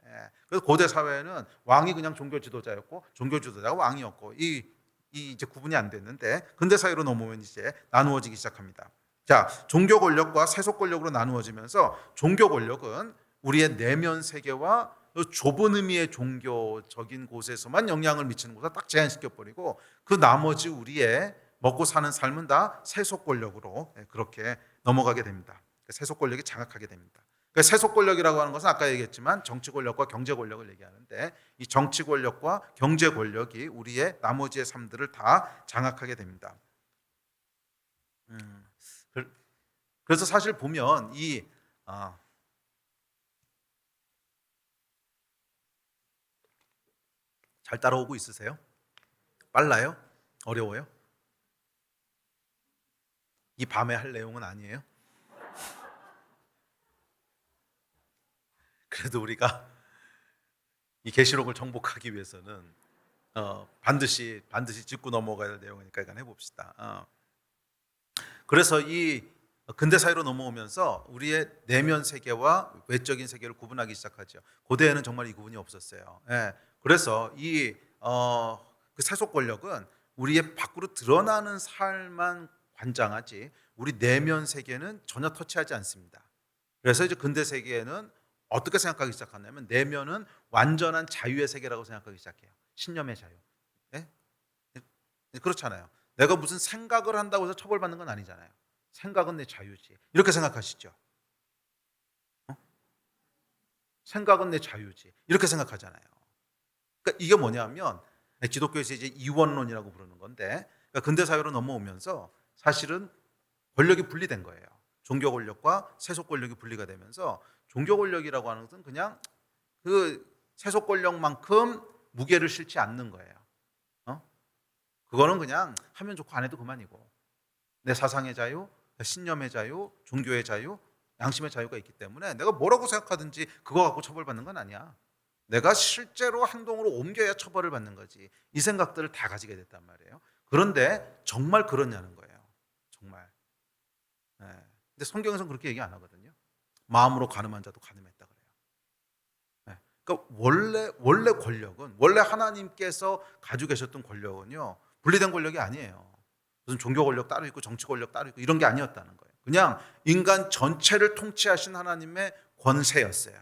그래서 고대 사회에는 왕이 그냥 종교 지도자였고 종교 지도자가 왕이었고 이 이제 구분이 안 됐는데 근대 사회로 넘어오면 이제 나누어지기 시작합니다. 자, 종교 권력과 세속 권력으로 나누어지면서 종교 권력은 우리의 내면 세계와 좁은 의미의 종교적인 곳에서만 영향을 미치는 곳에 딱 제한시켜 버리고 그 나머지 우리의 먹고 사는 삶은 다 세속 권력으로 그렇게 넘어가게 됩니다. 세속 권력이 장악하게 됩니다. 세속 권력이라고 하는 것은 아까 얘기했지만 정치 권력과 경제 권력을 얘기하는데 이 정치 권력과 경제 권력이 우리의 나머지의 삶들을 다 장악하게 됩니다. 그래서 사실 보면 잘 따라오고 있으세요? 빨라요? 어려워요? 이 밤에 할 내용은 아니에요? 그래도 우리가 이 계시록을 정복하기 위해서는 반드시 짚고 넘어가야 될 내용이니까 이건 해봅시다. 그래서 이 근대 사회로 넘어오면서 우리의 내면 세계와 외적인 세계를 구분하기 시작하죠. 고대에는 정말 이 구분이 없었어요. 그래서 그 세속 권력은 우리의 밖으로 드러나는 삶만 관장하지 우리 내면 세계는 전혀 터치하지 않습니다. 그래서 이제 근대 세계에는 어떻게 생각하기 시작하냐면 내면은 완전한 자유의 세계라고 생각하기 시작해요. 신념의 자유. 그렇잖아요. 내가 무슨 생각을 한다고 해서 처벌받는 건 아니잖아요. 생각은 내 자유지. 이렇게 생각하시죠. 생각은 내 자유지. 이렇게 생각하잖아요. 그러니까 이게 뭐냐면 기독교에서 이제 이원론이라고 부르는 건데 그러니까 근대 사회로 넘어오면서 사실은 권력이 분리된 거예요. 종교 권력과 세속 권력이 분리가 되면서 종교 권력이라고 하는 것은 그냥 그 세속 권력만큼 무게를 실지 않는 거예요. 그거는 그냥 하면 좋고 안 해도 그만이고 내 사상의 자유, 신념의 자유, 종교의 자유, 양심의 자유가 있기 때문에 내가 뭐라고 생각하든지 그거 갖고 처벌받는 건 아니야. 내가 실제로 행동으로 옮겨야 처벌을 받는 거지. 이 생각들을 다 가지게 됐단 말이에요. 그런데 정말 그러냐는 거예요. 정말. 근데 성경에서는 그렇게 얘기 안 하거든요. 마음으로 가늠한 자도 가늠했다 그래요. 그러니까 원래 권력은 원래 하나님께서 가지고 계셨던 권력은요 분리된 권력이 아니에요. 무슨 종교 권력 따로 있고 정치 권력 따로 있고 이런 게 아니었다는 거예요. 그냥 인간 전체를 통치하신 하나님의 권세였어요.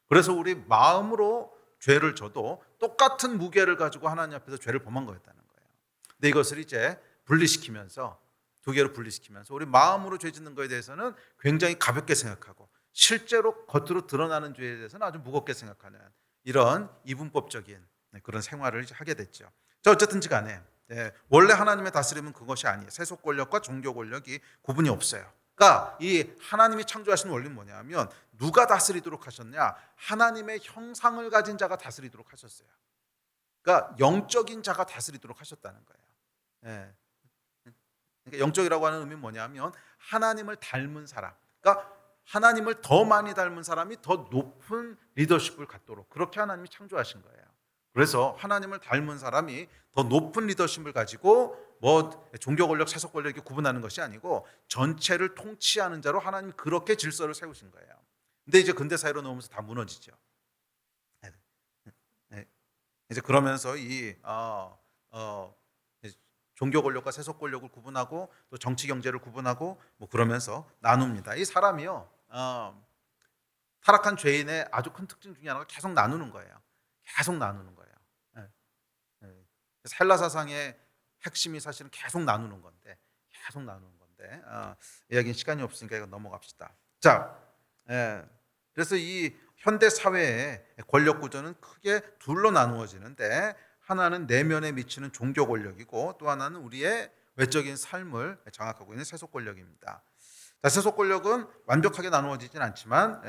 그래서 우리 마음으로 죄를 져도 똑같은 무게를 가지고 하나님 앞에서 죄를 범한 거였다는 거예요. 근데 이것을 이제 분리시키면서 두 개로 분리시키면서 우리 마음으로 죄 짓는 거에 대해서는 굉장히 가볍게 생각하고 실제로 겉으로 드러나는 죄에 대해서는 아주 무겁게 생각하는 이런 이분법적인 그런 생활을 하게 됐죠. 자, 어쨌든지 간에 원래 하나님의 다스림은 그것이 아니에요. 세속 권력과 종교 권력이 구분이 없어요. 그러니까 이 하나님이 창조하신 원리는 뭐냐면 누가 다스리도록 하셨냐? 하나님의 형상을 가진 자가 다스리도록 하셨어요. 그러니까 영적인 자가 다스리도록 하셨다는 거예요. 예. 그러니까 영적이라고 하는 의미는 뭐냐면 하나님을 닮은 사람. 그러니까 하나님을 더 많이 닮은 사람이 더 높은 리더십을 갖도록 그렇게 하나님이 창조하신 거예요. 그래서 하나님을 닮은 사람이 더 높은 리더십을 가지고 뭐 종교 권력, 세속 권력이 구분하는 것이 아니고 전체를 통치하는 자로 하나님 그렇게 질서를 세우신 거예요. 근데 이제 근대 사회로 넘어오면서 다 무너지죠. 이제 그러면서 이 종교 권력과 세속 권력을 구분하고 또 정치 경제를 구분하고 뭐 그러면서 나눕니다. 이 사람이요 타락한 죄인의 아주 큰 특징 중에 하나가 계속 나누는 거예요. 계속 나누는 거예요. 헬라 사상의 핵심이 사실은 계속 나누는 건데, 이야기는 시간이 없으니까 이거 넘어갑시다. 자, 그래서 이 현대 사회의 권력 구조는 크게 둘로 나누어지는데 하나는 내면에 미치는 종교 권력이고 또 하나는 우리의 외적인 삶을 장악하고 있는 세속 권력입니다. 자, 세속 권력은 완벽하게 나누어지진 않지만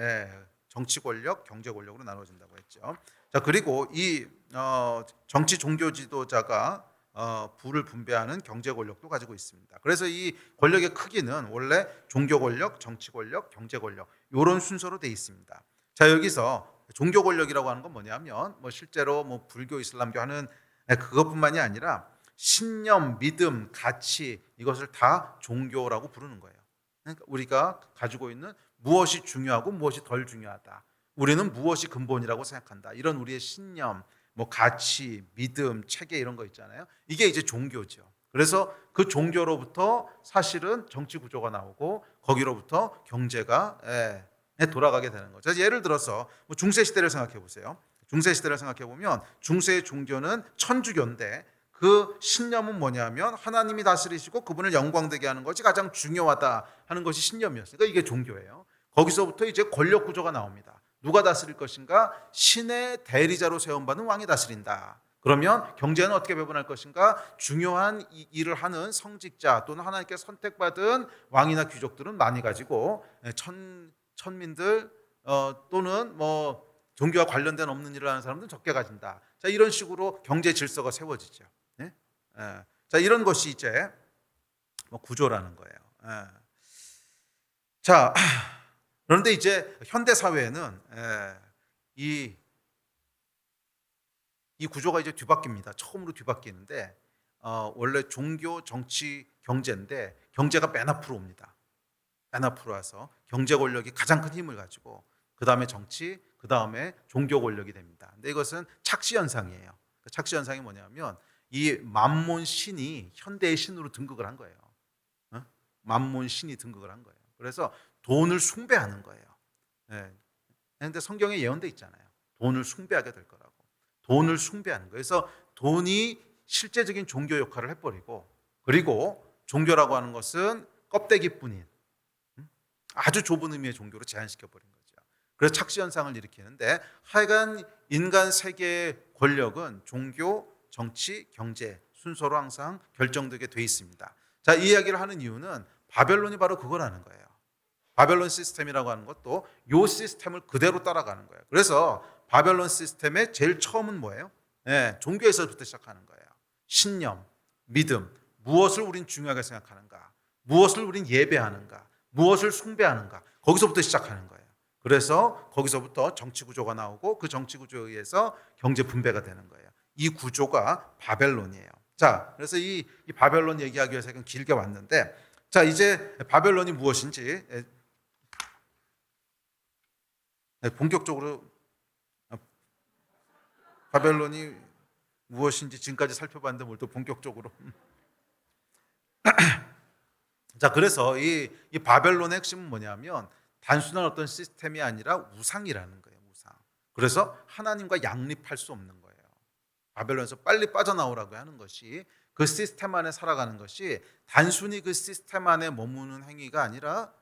정치 권력, 경제 권력으로 나누어진다고 했죠. 자, 그리고 이 정치 종교 지도자가 부를 분배하는 경제 권력도 가지고 있습니다. 그래서 이 권력의 크기는 원래 종교 권력, 정치 권력, 경제 권력 이런 순서로 돼 있습니다. 자, 여기서 종교 권력이라고 하는 건 뭐냐면 뭐 실제로 뭐 불교, 이슬람교 하는 그것뿐만이 아니라 신념, 믿음, 가치 이것을 다 종교라고 부르는 거예요. 그러니까 우리가 가지고 있는 무엇이 중요하고 무엇이 덜 중요하다. 우리는 무엇이 근본이라고 생각한다. 이런 우리의 신념, 뭐 가치, 믿음, 체계 이런 거 있잖아요. 이게 이제 종교죠. 그래서 그 종교로부터 사실은 정치 구조가 나오고 거기로부터 경제가 돌아가게 되는 거죠. 예를 들어서 뭐 중세 시대를 생각해 보세요. 중세 시대를 생각해 보면 중세의 종교는 천주교인데 그 신념은 뭐냐면 하나님이 다스리시고 그분을 영광되게 하는 것이 가장 중요하다 하는 것이 신념이었어요. 그러니까 이게 종교예요. 거기서부터 이제 권력 구조가 나옵니다. 누가 다스릴 것인가? 신의 대리자로 세움받은 왕이 다스린다. 그러면 경제는 어떻게 배분할 것인가? 중요한 일을 하는 성직자 또는 하나님께 선택받은 왕이나 귀족들은 많이 가지고 천민들 또는 뭐 종교와 관련된 없는 일을 하는 사람들은 적게 가진다. 자, 이런 식으로 경제 질서가 세워지죠. 네? 자, 이런 것이 이제 뭐 구조라는 거예요. 자, 그런데 이제 현대 사회에는 이 구조가 이제 뒤바뀝니다. 처음으로 뒤바뀌는데 원래 종교, 정치, 경제인데 경제가 맨 앞으로 옵니다. 맨 앞으로 와서 경제 권력이 가장 큰 힘을 가지고 그 다음에 정치, 그 다음에 종교 권력이 됩니다. 근데 이것은 착시 현상이에요. 착시 현상이 뭐냐면 이 만몬 신이 현대의 신으로 등극을 한 거예요. 만몬 신이 등극을 한 거예요. 그래서 돈을 숭배하는 거예요. 그런데 성경에 예언돼 있잖아요. 돈을 숭배하게 될 거라고. 돈을 숭배하는 거예요. 그래서 돈이 실제적인 종교 역할을 해버리고 그리고 종교라고 하는 것은 껍데기뿐인 아주 좁은 의미의 종교로 제한시켜버린 거죠. 그래서 착시 현상을 일으키는데 하여간 인간 세계의 권력은 종교, 정치, 경제 순서로 항상 결정되게 돼 있습니다. 자, 이 이야기를 하는 이유는 바벨론이 바로 그거라는 거예요. 바벨론 시스템이라고 하는 것도 이 시스템을 그대로 따라가는 거예요. 그래서 바벨론 시스템의 제일 처음은 뭐예요? 종교에서부터 시작하는 거예요. 신념, 믿음, 무엇을 우린 중요하게 생각하는가, 무엇을 우린 예배하는가, 무엇을 숭배하는가, 거기서부터 시작하는 거예요. 그래서 거기서부터 정치 구조가 나오고 그 정치 구조에 의해서 경제 분배가 되는 거예요. 이 구조가 바벨론이에요. 자, 그래서 이 바벨론 얘기하기 위해서 길게 왔는데, 자, 이제 바벨론이 무엇인지 본격적으로 바벨론이 무엇인지 지금까지 살펴봤는데 뭘 또 본격적으로. 자, 그래서 이 바벨론의 핵심은 뭐냐면 단순한 어떤 시스템이 아니라 우상이라는 거예요. 우상. 그래서 하나님과 양립할 수 없는 거예요. 바벨론에서 빨리 빠져나오라고 하는 것이, 그 시스템 안에 살아가는 것이 단순히 그 시스템 안에 머무는 행위가 아니라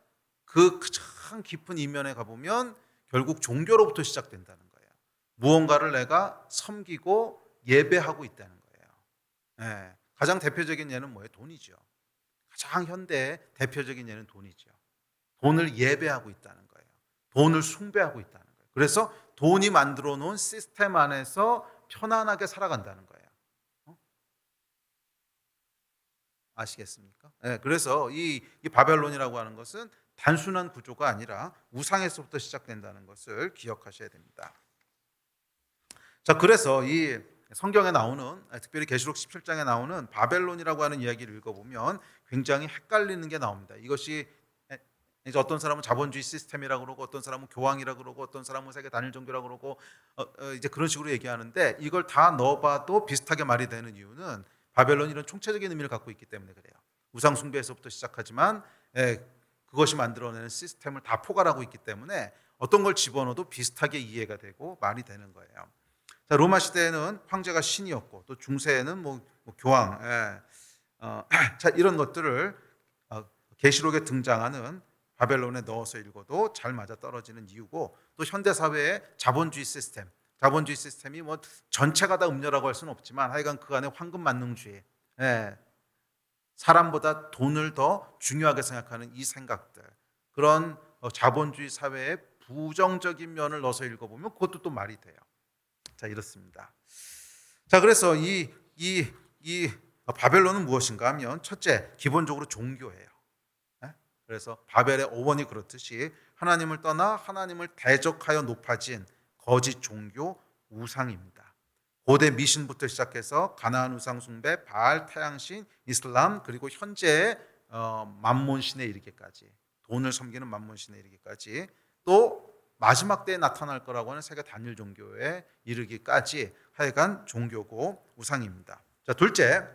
그 참 깊은 이면에 가보면 결국 종교로부터 시작된다는 거예요. 무언가를 내가 섬기고 예배하고 있다는 거예요. 예, 가장 대표적인 예는 뭐예요? 돈이죠. 가장 현대의 대표적인 예는 돈이죠. 돈을 예배하고 있다는 거예요. 돈을 숭배하고 있다는 거예요. 그래서 돈이 만들어 놓은 시스템 안에서 편안하게 살아간다는 거예요. 아시겠습니까? 네, 그래서 이 바벨론이라고 하는 것은 단순한 구조가 아니라 우상에서부터 시작된다는 것을 기억하셔야 됩니다. 자, 그래서 이 성경에 나오는, 특별히 계시록 17장에 나오는 바벨론이라고 하는 이야기를 읽어보면 굉장히 헷갈리는 게 나옵니다. 이것이 이제 어떤 사람은 자본주의 시스템이라고 그러고, 어떤 사람은 교황이라고 그러고, 어떤 사람은 세계 단일 종교라고 그러고, 이제 그런 식으로 얘기하는데, 이걸 다 넣어봐도 비슷하게 말이 되는 이유는 바벨론이 이런 총체적인 의미를 갖고 있기 때문에 그래요. 우상 숭배에서부터 시작하지만 그것이 만들어내는 시스템을 다 포괄하고 있기 때문에 어떤 걸 집어넣어도 비슷하게 이해가 되고 말이 되는 거예요. 자, 로마 시대에는 황제가 신이었고, 또 중세에는 뭐 교황, 자, 이런 것들을 계시록에 등장하는 바벨론에 넣어서 읽어도 잘 맞아 떨어지는 이유고, 또 현대 사회의 자본주의 시스템이 뭐 전체가 다 음녀라고 할 수는 없지만 하여간 그 안에 황금만능주의, 사람보다 돈을 더 중요하게 생각하는 이 생각들, 그런 자본주의 사회의 부정적인 면을 넣어서 읽어보면 그것도 또 말이 돼요. 자, 이렇습니다. 자, 그래서 이 바벨론은 무엇인가 하면, 첫째, 기본적으로 종교예요. 그래서 바벨의 어원이 그렇듯이 하나님을 떠나 하나님을 대적하여 높아진 거짓 종교, 우상입니다. 고대 미신부터 시작해서 가나안 우상 숭배, 바알, 태양신, 이슬람, 그리고 현재의 만몬신에 이르기까지, 돈을 섬기는 만몬신에 이르기까지, 또 마지막 때에 나타날 거라고 하는 세계 단일 종교에 이르기까지 하여간 종교고 우상입니다. 자, 둘째,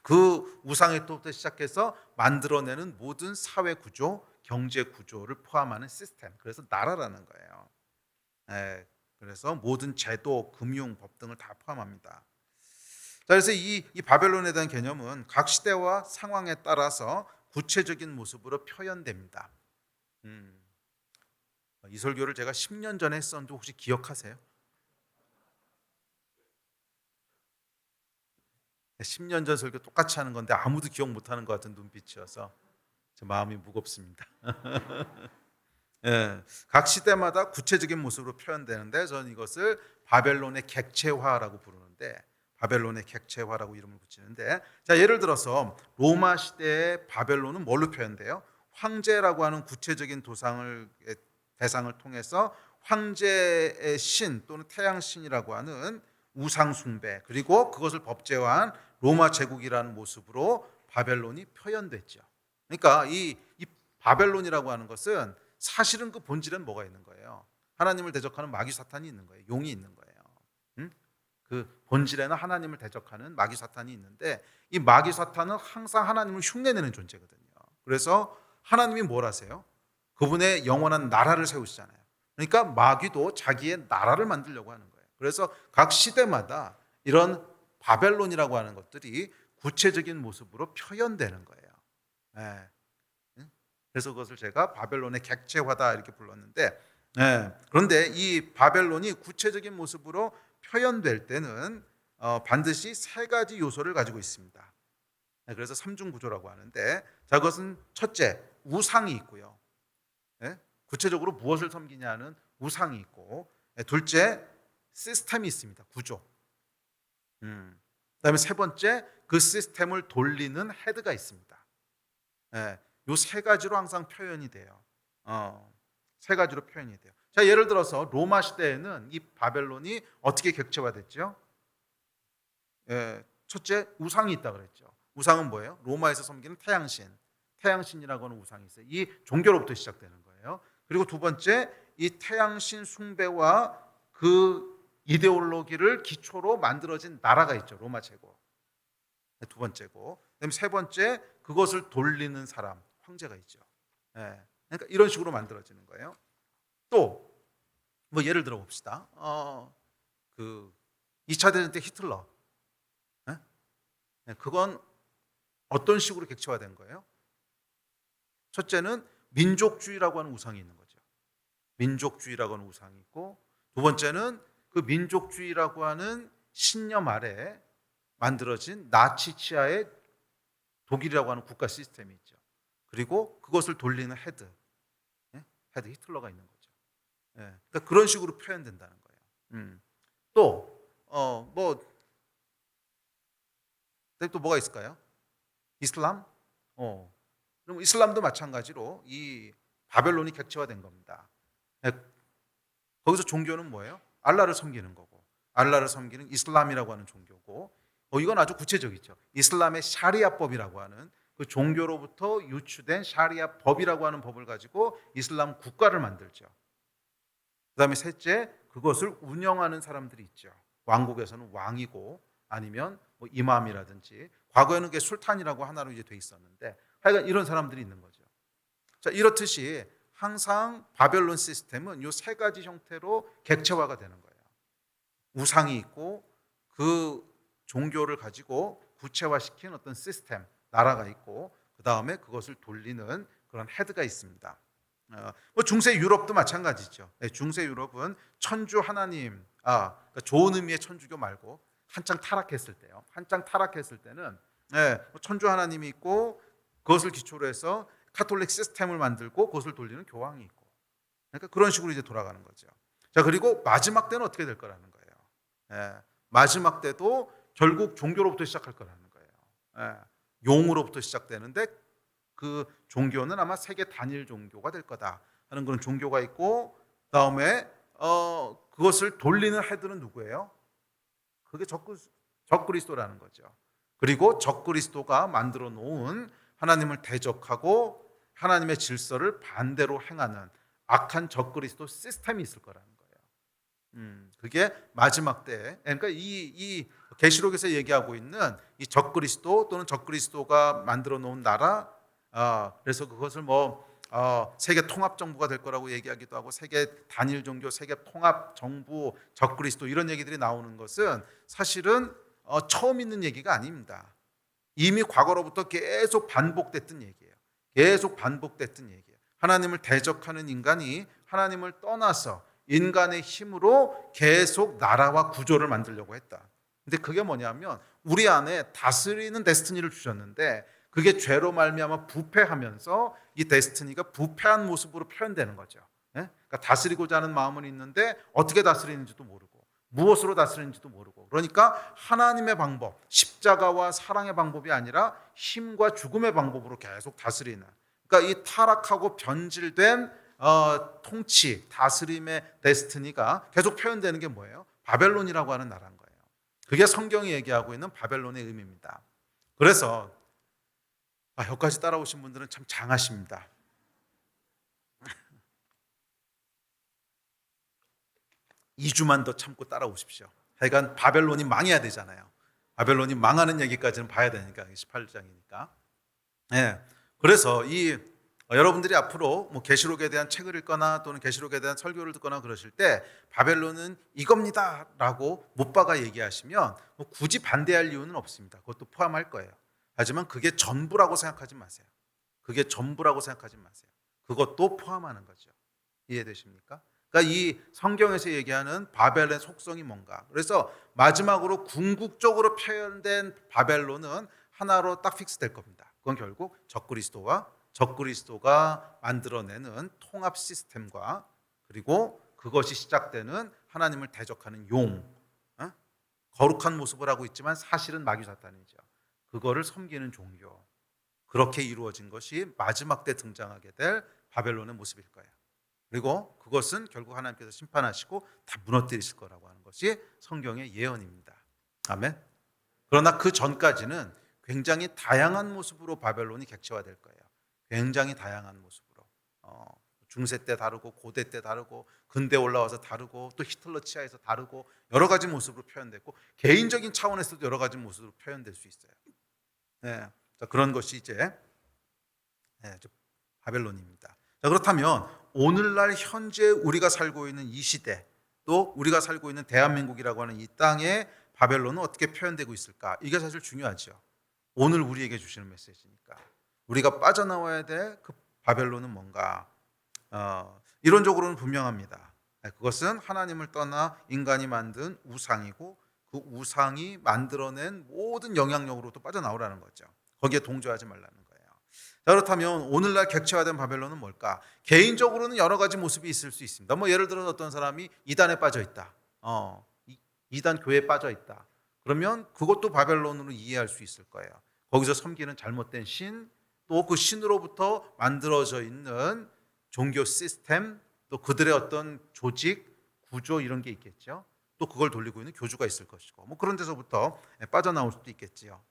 그 우상의 또부터 시작해서 만들어내는 모든 사회 구조, 경제 구조를 포함하는 시스템, 그래서 나라라는 거예요. 그래서 모든 제도, 금융, 법 등을 다 포함합니다. 자, 그래서 이 바벨론에 대한 개념은 각 시대와 상황에 따라서 구체적인 모습으로 표현됩니다. 이 설교를 제가 10년 전에 했었는데 혹시 기억하세요? 10년 전 설교 똑같이 하는 건데 아무도 기억 못하는 것 같은 눈빛이어서 제 마음이 무겁습니다. 각 시대마다 구체적인 모습으로 표현되는데, 저는 이것을 바벨론의 객체화라고 부르는데, 바벨론의 객체화라고 이름을 붙이는데, 자, 예를 들어서 로마 시대의 바벨론은 뭘로 표현돼요? 황제라고 하는 구체적인 대상을 통해서 황제의 신 또는 태양신이라고 하는 우상 숭배, 그리고 그것을 법제화한 로마 제국이라는 모습으로 바벨론이 표현됐죠. 그러니까 이 바벨론이라고 하는 것은 사실은 그 본질은 뭐가 있는 거예요? 하나님을 대적하는 마귀 사탄이 있는 거예요. 용이 있는 거예요. 그 본질에는 하나님을 대적하는 마귀 사탄이 있는데, 이 마귀 사탄은 항상 하나님을 흉내내는 존재거든요. 그래서 하나님이 뭘 하세요? 그분의 영원한 나라를 세우시잖아요. 그러니까 마귀도 자기의 나라를 만들려고 하는 거예요. 그래서 각 시대마다 이런 바벨론이라고 하는 것들이 구체적인 모습으로 표현되는 거예요. 그래서 그것을 제가 바벨론의 객체화다 이렇게 불렀는데, 그런데 이 바벨론이 구체적인 모습으로 표현될 때는 반드시 세 가지 요소를 가지고 있습니다. 그래서 삼중 구조라고 하는데, 자, 그것은 첫째, 우상이 있고요. 구체적으로 무엇을 섬기냐는 우상이 있고, 둘째, 시스템이 있습니다. 구조. 그다음에 세 번째, 그 시스템을 돌리는 헤드가 있습니다. 이 세 가지로 항상 표현이 돼요. 세 가지로 표현이 돼요. 자, 예를 들어서 로마 시대에는 이 바벨론이 어떻게 객체화됐죠? 첫째, 우상이 있다 그랬죠. 우상은 뭐예요? 로마에서 섬기는 태양신이라고 하는 우상이 있어요. 이 종교로부터 시작되는 거예요. 그리고 두 번째, 이 태양신 숭배와 그 이데올로기를 기초로 만들어진 나라가 있죠. 로마 제국. 두 번째고, 그다음에 세 번째 그것을 돌리는 사람, 황제가 있죠. 예. 그러니까 이런 식으로 만들어지는 거예요. 또 뭐 예를 들어 봅시다. 그 2차 대전 때 히틀러, 예? 예, 그건 어떤 식으로 객체화된 거예요? 첫째는 민족주의라고 하는 우상이 있는 거죠. 민족주의라고 하는 우상이 있고, 두 번째는 그 민족주의라고 하는 신념 아래 만들어진 나치 치하의 독일이라고 하는 국가 시스템이 있죠. 그리고 그것을 돌리는 헤드, 헤드 히틀러가 있는 거죠. 그러니까 그런 식으로 표현된다는 거예요. 또 뭐가 있을까요? 이슬람? 그럼 이슬람도 마찬가지로 이 바벨론이 객체화된 겁니다. 거기서 종교는 뭐예요? 알라를 섬기는 거고, 알라를 섬기는 이슬람이라고 하는 종교고, 이건 아주 구체적이죠. 이슬람의 샤리아법이라고 하는 그 종교로부터 유추된 샤리아 법이라고 하는 법을 가지고 이슬람 국가를 만들죠. 그 다음에 셋째, 그것을 운영하는 사람들이 있죠. 왕국에서는 왕이고, 아니면 뭐 이맘이라든지, 과거에는 그게 술탄이라고 하나로 이제 돼 있었는데, 하여간 이런 사람들이 있는 거죠. 자, 이렇듯이 항상 바벨론 시스템은 이 세 가지 형태로 객체화가 되는 거예요. 우상이 있고, 그 종교를 가지고 구체화시킨 어떤 시스템, 나라가 있고, 그 다음에 그것을 돌리는 그런 헤드가 있습니다. 뭐 중세 유럽도 마찬가지죠. 중세 유럽은 천주 하나님, 그러니까 좋은 의미의 천주교 말고 한창 타락했을 때요. 한창 타락했을 때는 천주 하나님이 있고, 그것을 기초로 해서 카톨릭 시스템을 만들고 그것을 돌리는 교황이 있고, 그러니까 그런 식으로 이제 돌아가는 거죠. 자, 그리고 마지막 때는 어떻게 될 거라는 거예요. 마지막 때도 결국 종교로부터 시작할 거라는 거예요. 용으로부터 시작되는데 그 종교는 아마 세계 단일 종교가 될 거다 하는 그런 종교가 있고, 그다음에 그것을 돌리는 헤드는 누구예요? 그게 적그리스도라는 거죠. 그리고 적그리스도가 만들어 놓은 하나님을 대적하고 하나님의 질서를 반대로 행하는 악한 적그리스도 시스템이 있을 거라는 거예요. 그게 마지막 때, 그러니까 이 계시록에서 얘기하고 있는 이 적그리스도 또는 적그리스도가 만들어 놓은 나라, 그래서 그것을 세계 통합 정부가 될 거라고 얘기하기도 하고, 세계 단일 종교, 세계 통합 정부, 적그리스도 이런 얘기들이 나오는 것은 사실은 처음 있는 얘기가 아닙니다. 이미 과거로부터 계속 반복됐던 얘기예요. 계속 반복됐던 얘기예요. 하나님을 대적하는 인간이 하나님을 떠나서 인간의 힘으로 계속 나라와 구조를 만들려고 했다. 근데 그게 뭐냐면 우리 안에 다스리는 데스티니를 주셨는데 그게 죄로 말미암아 부패하면서 이 데스티니가 부패한 모습으로 표현되는 거죠. 그러니까 다스리고자 하는 마음은 있는데 어떻게 다스리는지도 모르고 무엇으로 다스리는지도 모르고, 그러니까 하나님의 방법, 십자가와 사랑의 방법이 아니라 힘과 죽음의 방법으로 계속 다스리는, 그러니까 이 타락하고 변질된 통치, 다스림의 데스티니가 계속 표현되는 게 뭐예요? 바벨론이라고 하는 나라인 거예요. 그게 성경이 얘기하고 있는 바벨론의 의미입니다. 그래서 여기까지 따라오신 분들은 참 장하십니다. 2주만 더 참고 따라오십시오. 하여간 바벨론이 망해야 되잖아요. 바벨론이 망하는 얘기까지는 봐야 되니까, 18장이니까. 그래서 여러분들이 앞으로 계시록에 대한 책을 읽거나 또는 계시록에 대한 설교를 듣거나 그러실 때 바벨론은 이겁니다라고 못박아 얘기하시면 굳이 반대할 이유는 없습니다. 그것도 포함할 거예요. 하지만 그게 전부라고 생각하지 마세요. 그게 전부라고 생각하지 마세요. 그것도 포함하는 거죠. 이해되십니까? 그러니까 이 성경에서 얘기하는 바벨의 속성이 뭔가. 그래서 마지막으로 궁극적으로 표현된 바벨론은 하나로 딱 픽스될 겁니다. 그건 결국 적그리스도가 만들어내는 통합 시스템과, 그리고 그것이 시작되는 하나님을 대적하는 거룩한 모습을 하고 있지만 사실은 마귀 사탄이죠. 그거를 섬기는 종교. 그렇게 이루어진 것이 마지막 때 등장하게 될 바벨론의 모습일 거예요. 그리고 그것은 결국 하나님께서 심판하시고 다 무너뜨리실 거라고 하는 것이 성경의 예언입니다. 아멘. 그러나 그 전까지는 굉장히 다양한 모습으로 바벨론이 객체화될 거예요. 굉장히 다양한 모습으로. 중세 때 다르고 고대 때 다르고 근대 올라와서 다르고 또 히틀러 치하에서 다르고 여러 가지 모습으로 표현됐고 개인적인 차원에서도 여러 가지 모습으로 표현될 수 있어요. 네. 자, 그런 것이 이제 바벨론입니다. 자, 그렇다면 오늘날 현재 우리가 살고 있는 이 시대 또 우리가 살고 있는 대한민국이라고 하는 이 땅에 바벨론은 어떻게 표현되고 있을까? 이게 사실 중요하죠. 오늘 우리에게 주시는 메시지니까 우리가 빠져나와야 될 그 바벨론은 뭔가 이론적으로는 분명합니다. 그것은 하나님을 떠나 인간이 만든 우상이고 그 우상이 만들어낸 모든 영향력으로부터 빠져나오라는 거죠. 거기에 동조하지 말라는 거예요. 자, 그렇다면 오늘날 객체화된 바벨론은 뭘까? 개인적으로는 여러 가지 모습이 있을 수 있습니다. 뭐 예를 들어서 어떤 사람이 이단에 빠져 있다. 이단 교회에 빠져 있다. 그러면 그것도 바벨론으로 이해할 수 있을 거예요. 거기서 섬기는 잘못된 신, 또 그 신으로부터 만들어져 있는 종교 시스템, 또 그들의 어떤 조직, 구조 이런 게 있겠죠. 또 그걸 돌리고 있는 교주가 있을 것이고 뭐 그런 데서부터 빠져나올 수도 있겠지요.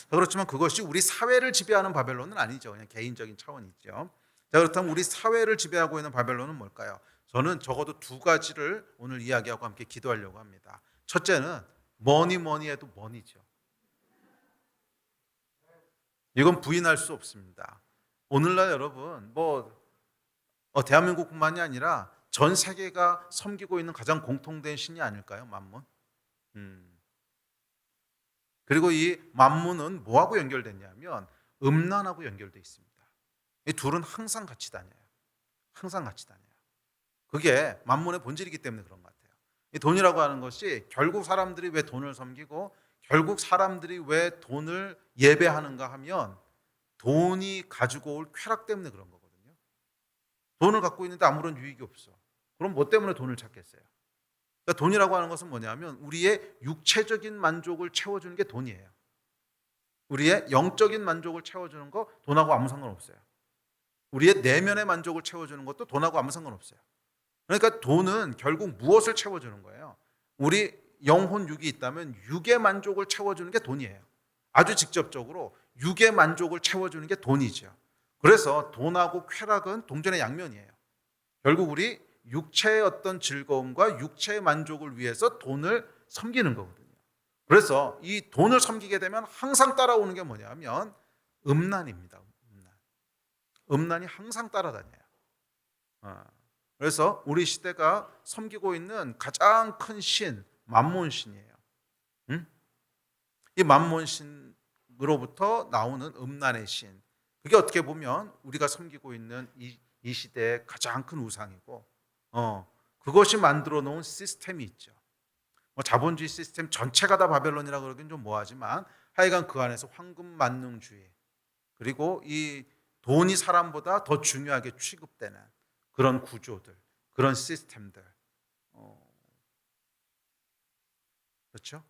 그렇지만 그것이 우리 사회를 지배하는 바벨론은 아니죠. 그냥 개인적인 차원이죠. 자, 그렇다면 우리 사회를 지배하고 있는 바벨론은 뭘까요? 저는 적어도 두 가지를 오늘 이야기하고 함께 기도하려고 합니다. 첫째는 뭐니 해도 머니죠. 이건 부인할 수 없습니다. 오늘날 여러분 대한민국뿐만이 아니라 전 세계가 섬기고 있는 가장 공통된 신이 아닐까요? 만문. 그리고 이 만문은 뭐하고 연결됐냐면 음란하고 연결돼 있습니다. 이 둘은 항상 같이 다녀요. 항상 같이 다녀요. 그게 만문의 본질이기 때문에 그런 것 같아요. 이 돈이라고 하는 것이 결국 사람들이 왜 돈을 섬기고 결국 사람들이 왜 돈을 예배하는가 하면 돈이 가지고 올 쾌락 때문에 그런 거거든요. 돈을 갖고 있는데 아무런 유익이 없어. 그럼 뭐 때문에 돈을 찾겠어요? 그러니까 돈이라고 하는 것은 뭐냐면 우리의 육체적인 만족을 채워주는 게 돈이에요. 우리의 영적인 만족을 채워주는 거 돈하고 아무 상관없어요. 우리의 내면의 만족을 채워주는 것도 돈하고 아무 상관없어요. 그러니까 돈은 결국 무엇을 채워주는 거예요? 우리 영혼 육이 있다면 육의 만족을 채워주는 게 돈이에요. 아주 직접적으로 육의 만족을 채워주는 게 돈이죠. 그래서 돈하고 쾌락은 동전의 양면이에요. 결국 우리 육체의 어떤 즐거움과 육체의 만족을 위해서 돈을 섬기는 거거든요. 그래서 이 돈을 섬기게 되면 항상 따라오는 게 뭐냐면 음란입니다. 음란이 항상 따라다녀요. 그래서 우리 시대가 섬기고 있는 가장 큰 신, 만몬신이에요. 이 만몬신으로부터 나오는 음란의 신. 그게 어떻게 보면 우리가 섬기고 있는 이 시대의 가장 큰 우상이고, 그것이 만들어 놓은 시스템이 있죠. 뭐 자본주의 시스템 전체가 다 바벨론이라고 그러긴 좀 뭐하지만 하여간 그 안에서 황금 만능주의 그리고 이 돈이 사람보다 더 중요하게 취급되는 그런 구조들, 그런 시스템들, 그렇죠?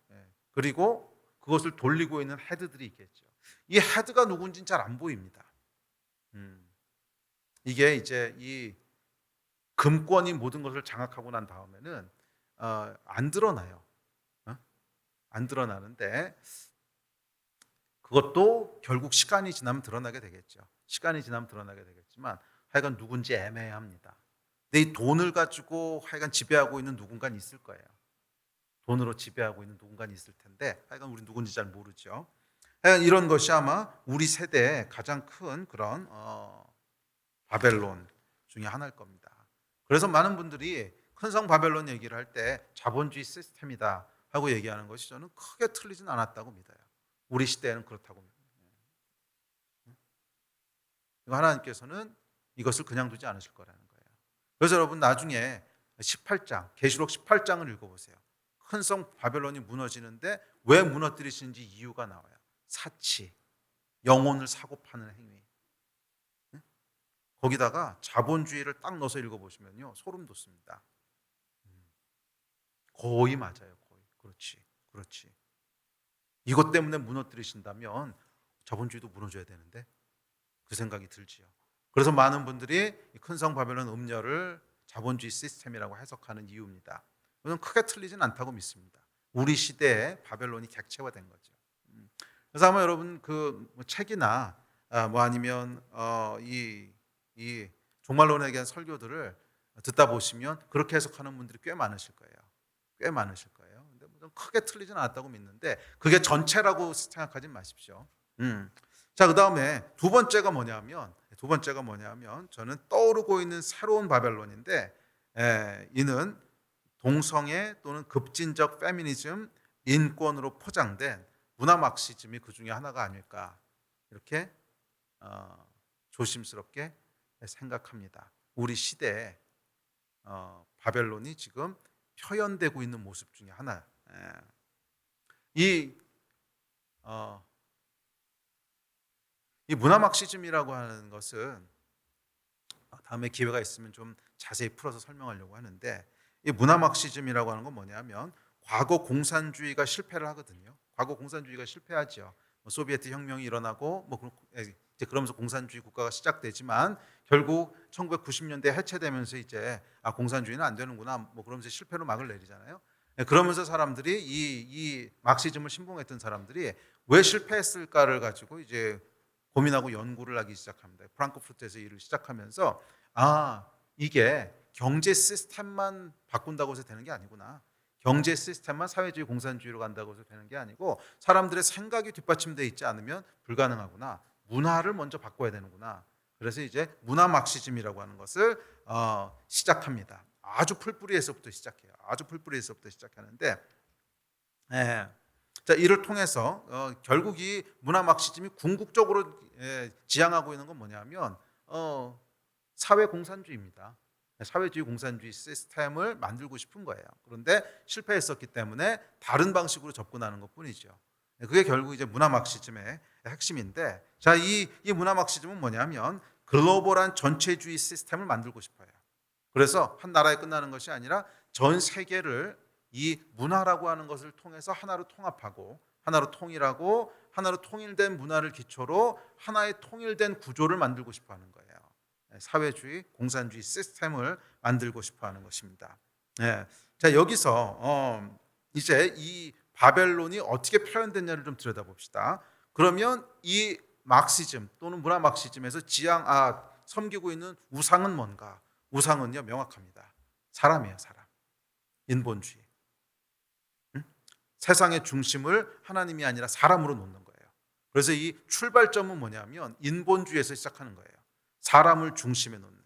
그리고 그것을 돌리고 있는 헤드들이 있겠죠. 이 헤드가 누군지는 잘 안 보입니다. 이게 이제 이 금권이 모든 것을 장악하고 난 다음에는 안 드러나요. 안 드러나는데 그것도 결국 시간이 지나면 드러나게 되겠죠. 시간이 지나면 드러나게 되겠지만 하여간 누군지 애매합니다. 근데 이 돈을 가지고 하여간 지배하고 있는 누군가는 있을 거예요. 돈으로 지배하고 있는 누군가는 있을 텐데 하여간 우리 누군지 잘 모르죠. 하여간 이런 것이 아마 우리 세대의 가장 큰 그런 바벨론 중에 하나일 겁니다. 그래서 많은 분들이 큰 성 바벨론 얘기를 할 때 자본주의 시스템이다 하고 얘기하는 것이 저는 크게 틀리진 않았다고 믿어요. 우리 시대에는 그렇다고 믿어요. 하나님께서는 이것을 그냥 두지 않으실 거라는 거예요. 그래서 여러분 나중에 18장, 계시록 18장을 읽어보세요. 큰 성 바벨론이 무너지는데 왜 무너뜨리시는지 이유가 나와요. 사치, 영혼을 사고 파는 행위. 거기다가 자본주의를 딱 넣어서 읽어보시면요 소름 돋습니다. 거의 맞아요. 거의. 그렇지. 이것 때문에 무너뜨리신다면 자본주의도 무너져야 되는데 그 생각이 들지요. 그래서 많은 분들이 큰 성 바벨론 음녀를 자본주의 시스템이라고 해석하는 이유입니다. 저는 크게 틀리진 않다고 믿습니다. 우리 시대에 바벨론이 객체화된 거죠. 그래서 아마 여러분 그 책이나 뭐 아니면 이 종말론에 대한 설교들을 듣다 보시면 그렇게 해석하는 분들이 꽤 많으실 거예요. 꽤 많으실 거예요. 근데 좀 크게 틀리진 않았다고 믿는데 그게 전체라고 생각하지 마십시오. 자, 그다음에 두 번째가 뭐냐면 저는 떠오르고 있는 새로운 바벨론인데 이는 동성애 또는 급진적 페미니즘, 인권으로 포장된 문화 막시즘이 그 중에 하나가 아닐까 이렇게 조심스럽게 생각합니다. 우리 시대에 바벨론이 지금 표현되고 있는 모습 중에 하나. 이 문화 막시즘이라고 하는 것은 다음에 기회가 있으면 좀 자세히 풀어서 설명하려고 하는데 이 문화 막시즘이라고 하는 건 뭐냐면 과거 공산주의가 실패를 하거든요. 과거 공산주의가 실패하죠. 소비에트 혁명이 일어나고 이제 그러면서 공산주의 국가가 시작되지만 결국 1990년대 해체되면서 이제 공산주의는 안 되는구나 그러면서 실패로 막을 내리잖아요. 그러면서 사람들이 이 막시즘을 신봉했던 사람들이 왜 실패했을까를 가지고 이제 고민하고 연구를 하기 시작합니다. 프랑크푸르트에서 일을 시작하면서 이게 경제 시스템만 바꾼다고 해서 되는 게 아니구나. 경제 시스템만 사회주의 공산주의로 간다고 해서 되는 게 아니고 사람들의 생각이 뒷받침되어 있지 않으면 불가능하구나. 문화를 먼저 바꿔야 되는구나. 그래서 이제 문화 막시즘이라고 하는 것을 시작합니다. 아주 풀뿌리에서부터 시작해요. 아주 풀뿌리에서부터 시작하는데 자, 이를 통해서 결국 이 문화 막시즘이 궁극적으로 지향하고 있는 건 뭐냐면 사회 공산주의입니다. 사회주의 공산주의 시스템을 만들고 싶은 거예요. 그런데 실패했었기 때문에 다른 방식으로 접근하는 것뿐이죠. 그게 결국 이제 문화 막시즘의 핵심인데, 자, 이 문화 막시즘은 뭐냐면 글로벌한 전체주의 시스템을 만들고 싶어요. 그래서 한 나라에 끝나는 것이 아니라 전 세계를 이 문화라고 하는 것을 통해서 하나로 통합하고 하나로 통일하고 하나로 통일된 문화를 기초로 하나의 통일된 구조를 만들고 싶어 하는 거예요. 사회주의, 공산주의 시스템을 만들고 싶어 하는 것입니다. 자, 여기서 이제 이 바벨론이 어떻게 표현됐냐를 좀 들여다봅시다. 그러면 이 막시즘 또는 문화 막시즘에서 섬기고 있는 우상은 뭔가? 우상은요, 명확합니다. 사람이에요, 사람. 인본주의. 세상의 중심을 하나님이 아니라 사람으로 놓는 거예요. 그래서 이 출발점은 뭐냐면 인본주의에서 시작하는 거예요. 사람을 중심에 놓는.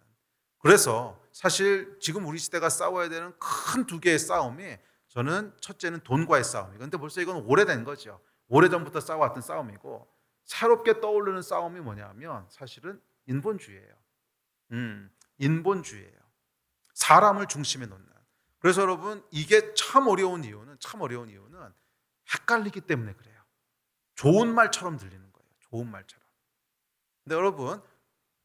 그래서 사실 지금 우리 시대가 싸워야 되는 큰 두 개의 싸움이 저는 첫째는 돈과의 싸움이에요. 그런데 벌써 이건 오래된 거죠. 오래전부터 싸워왔던 싸움이고 새롭게 떠오르는 싸움이 뭐냐면 사실은 인본주의예요. 인본주의예요. 사람을 중심에 놓는. 그래서 여러분 이게 참 어려운 이유는 헷갈리기 때문에 그래요. 좋은 말처럼 들리는 거예요. 좋은 말처럼. 근데 여러분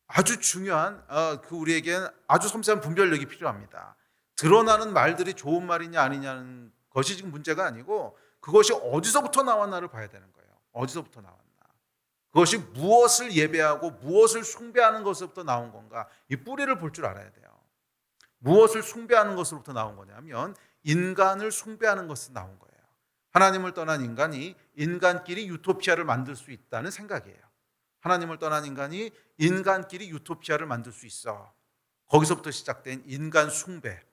아주 중요한 우리에게는 아주 섬세한 분별력이 필요합니다. 드러나는 말들이 좋은 말이냐 아니냐는 것이 지금 문제가 아니고 그것이 어디서부터 나왔나를 봐야 되는 거예요. 어디서부터 나왔나. 그것이 무엇을 예배하고 무엇을 숭배하는 것으로부터 나온 건가. 이 뿌리를 볼 줄 알아야 돼요. 무엇을 숭배하는 것으로부터 나온 거냐면 인간을 숭배하는 것으로 나온 거예요. 하나님을 떠난 인간이 인간끼리 유토피아를 만들 수 있다는 생각이에요. 하나님을 떠난 인간이 인간끼리 유토피아를 만들 수 있어. 거기서부터 시작된 인간 숭배,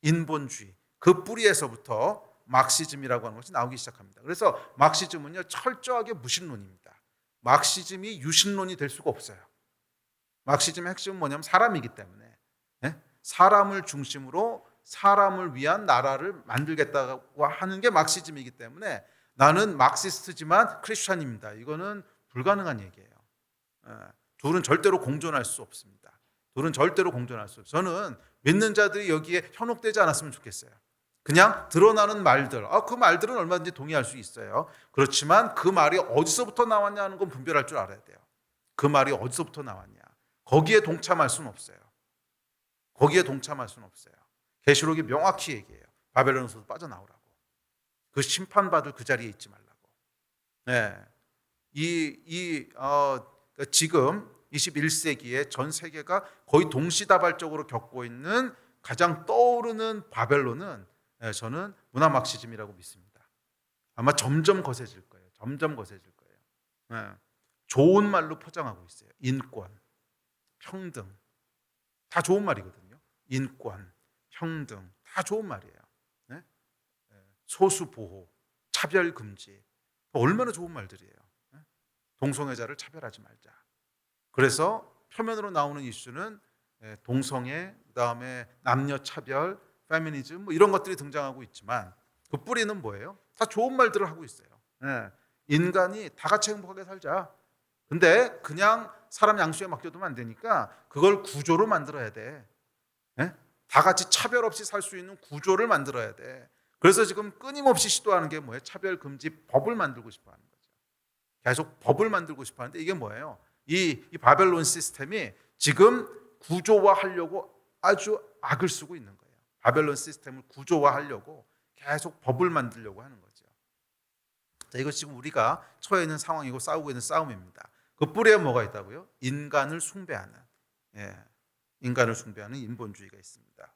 인본주의, 그 뿌리에서부터 막시즘이라고 하는 것이 나오기 시작합니다. 그래서 막시즘은요 철저하게 무신론입니다. 막시즘이 유신론이 될 수가 없어요. 막시즘의 핵심은 뭐냐면 사람이기 때문에 사람을 중심으로 사람을 위한 나라를 만들겠다고 하는 게 막시즘이기 때문에 나는 막시스트지만 크리스찬입니다. 이거는 불가능한 얘기예요. 둘은 절대로 공존할 수 없습니다. 둘은 절대로 공존할 수 없어요. 저는 믿는 자들이 여기에 현혹되지 않았으면 좋겠어요. 그냥 드러나는 말들, 그 말들은 얼마든지 동의할 수 있어요. 그렇지만 그 말이 어디서부터 나왔냐 하는 건 분별할 줄 알아야 돼요. 그 말이 어디서부터 나왔냐. 거기에 동참할 수는 없어요. 거기에 동참할 수는 없어요. 계시록이 명확히 얘기해요. 바벨론에서 빠져나오라고. 그 심판받을 그 자리에 있지 말라고. 네. 지금 21세기에 전 세계가 거의 동시다발적으로 겪고 있는 가장 떠오르는 바벨론은 저는 문화 막시즘이라고 믿습니다. 아마 점점 거세질 거예요. 점점 거세질 거예요. 좋은 말로 포장하고 있어요. 인권, 평등, 다 좋은 말이거든요. 인권, 평등 다 좋은 말이에요. 네? 소수 보호, 차별 금지 얼마나 좋은 말들이에요. 네? 동성애자를 차별하지 말자. 그래서 표면으로 나오는 이슈는 동성애, 그다음에 남녀 차별, 페미니즘 뭐 이런 것들이 등장하고 있지만 그 뿌리는 뭐예요? 다 좋은 말들을 하고 있어요. 예. 인간이 다 같이 행복하게 살자. 근데 그냥 사람 양수에 맡겨두면 안 되니까 그걸 구조로 만들어야 돼. 예? 다 같이 차별 없이 살 수 있는 구조를 만들어야 돼. 그래서 지금 끊임없이 시도하는 게 뭐예요? 차별 금지 법을 만들고 싶어 하는 거죠. 계속 법을 만들고 싶어 하는데 이게 뭐예요? 이 바벨론 시스템이 지금 구조화하려고 아주 악을 쓰고 있는 거예요. 바벨론 시스템을 구조화하려고 계속 법을 만들려고 하는 거죠. 자, 이것 지금 우리가 처해 있는 상황이고 싸우고 있는 싸움입니다. 그 뿌리에 뭐가 있다고요? 인간을 숭배하는, 인간을 숭배하는 인본주의가 있습니다.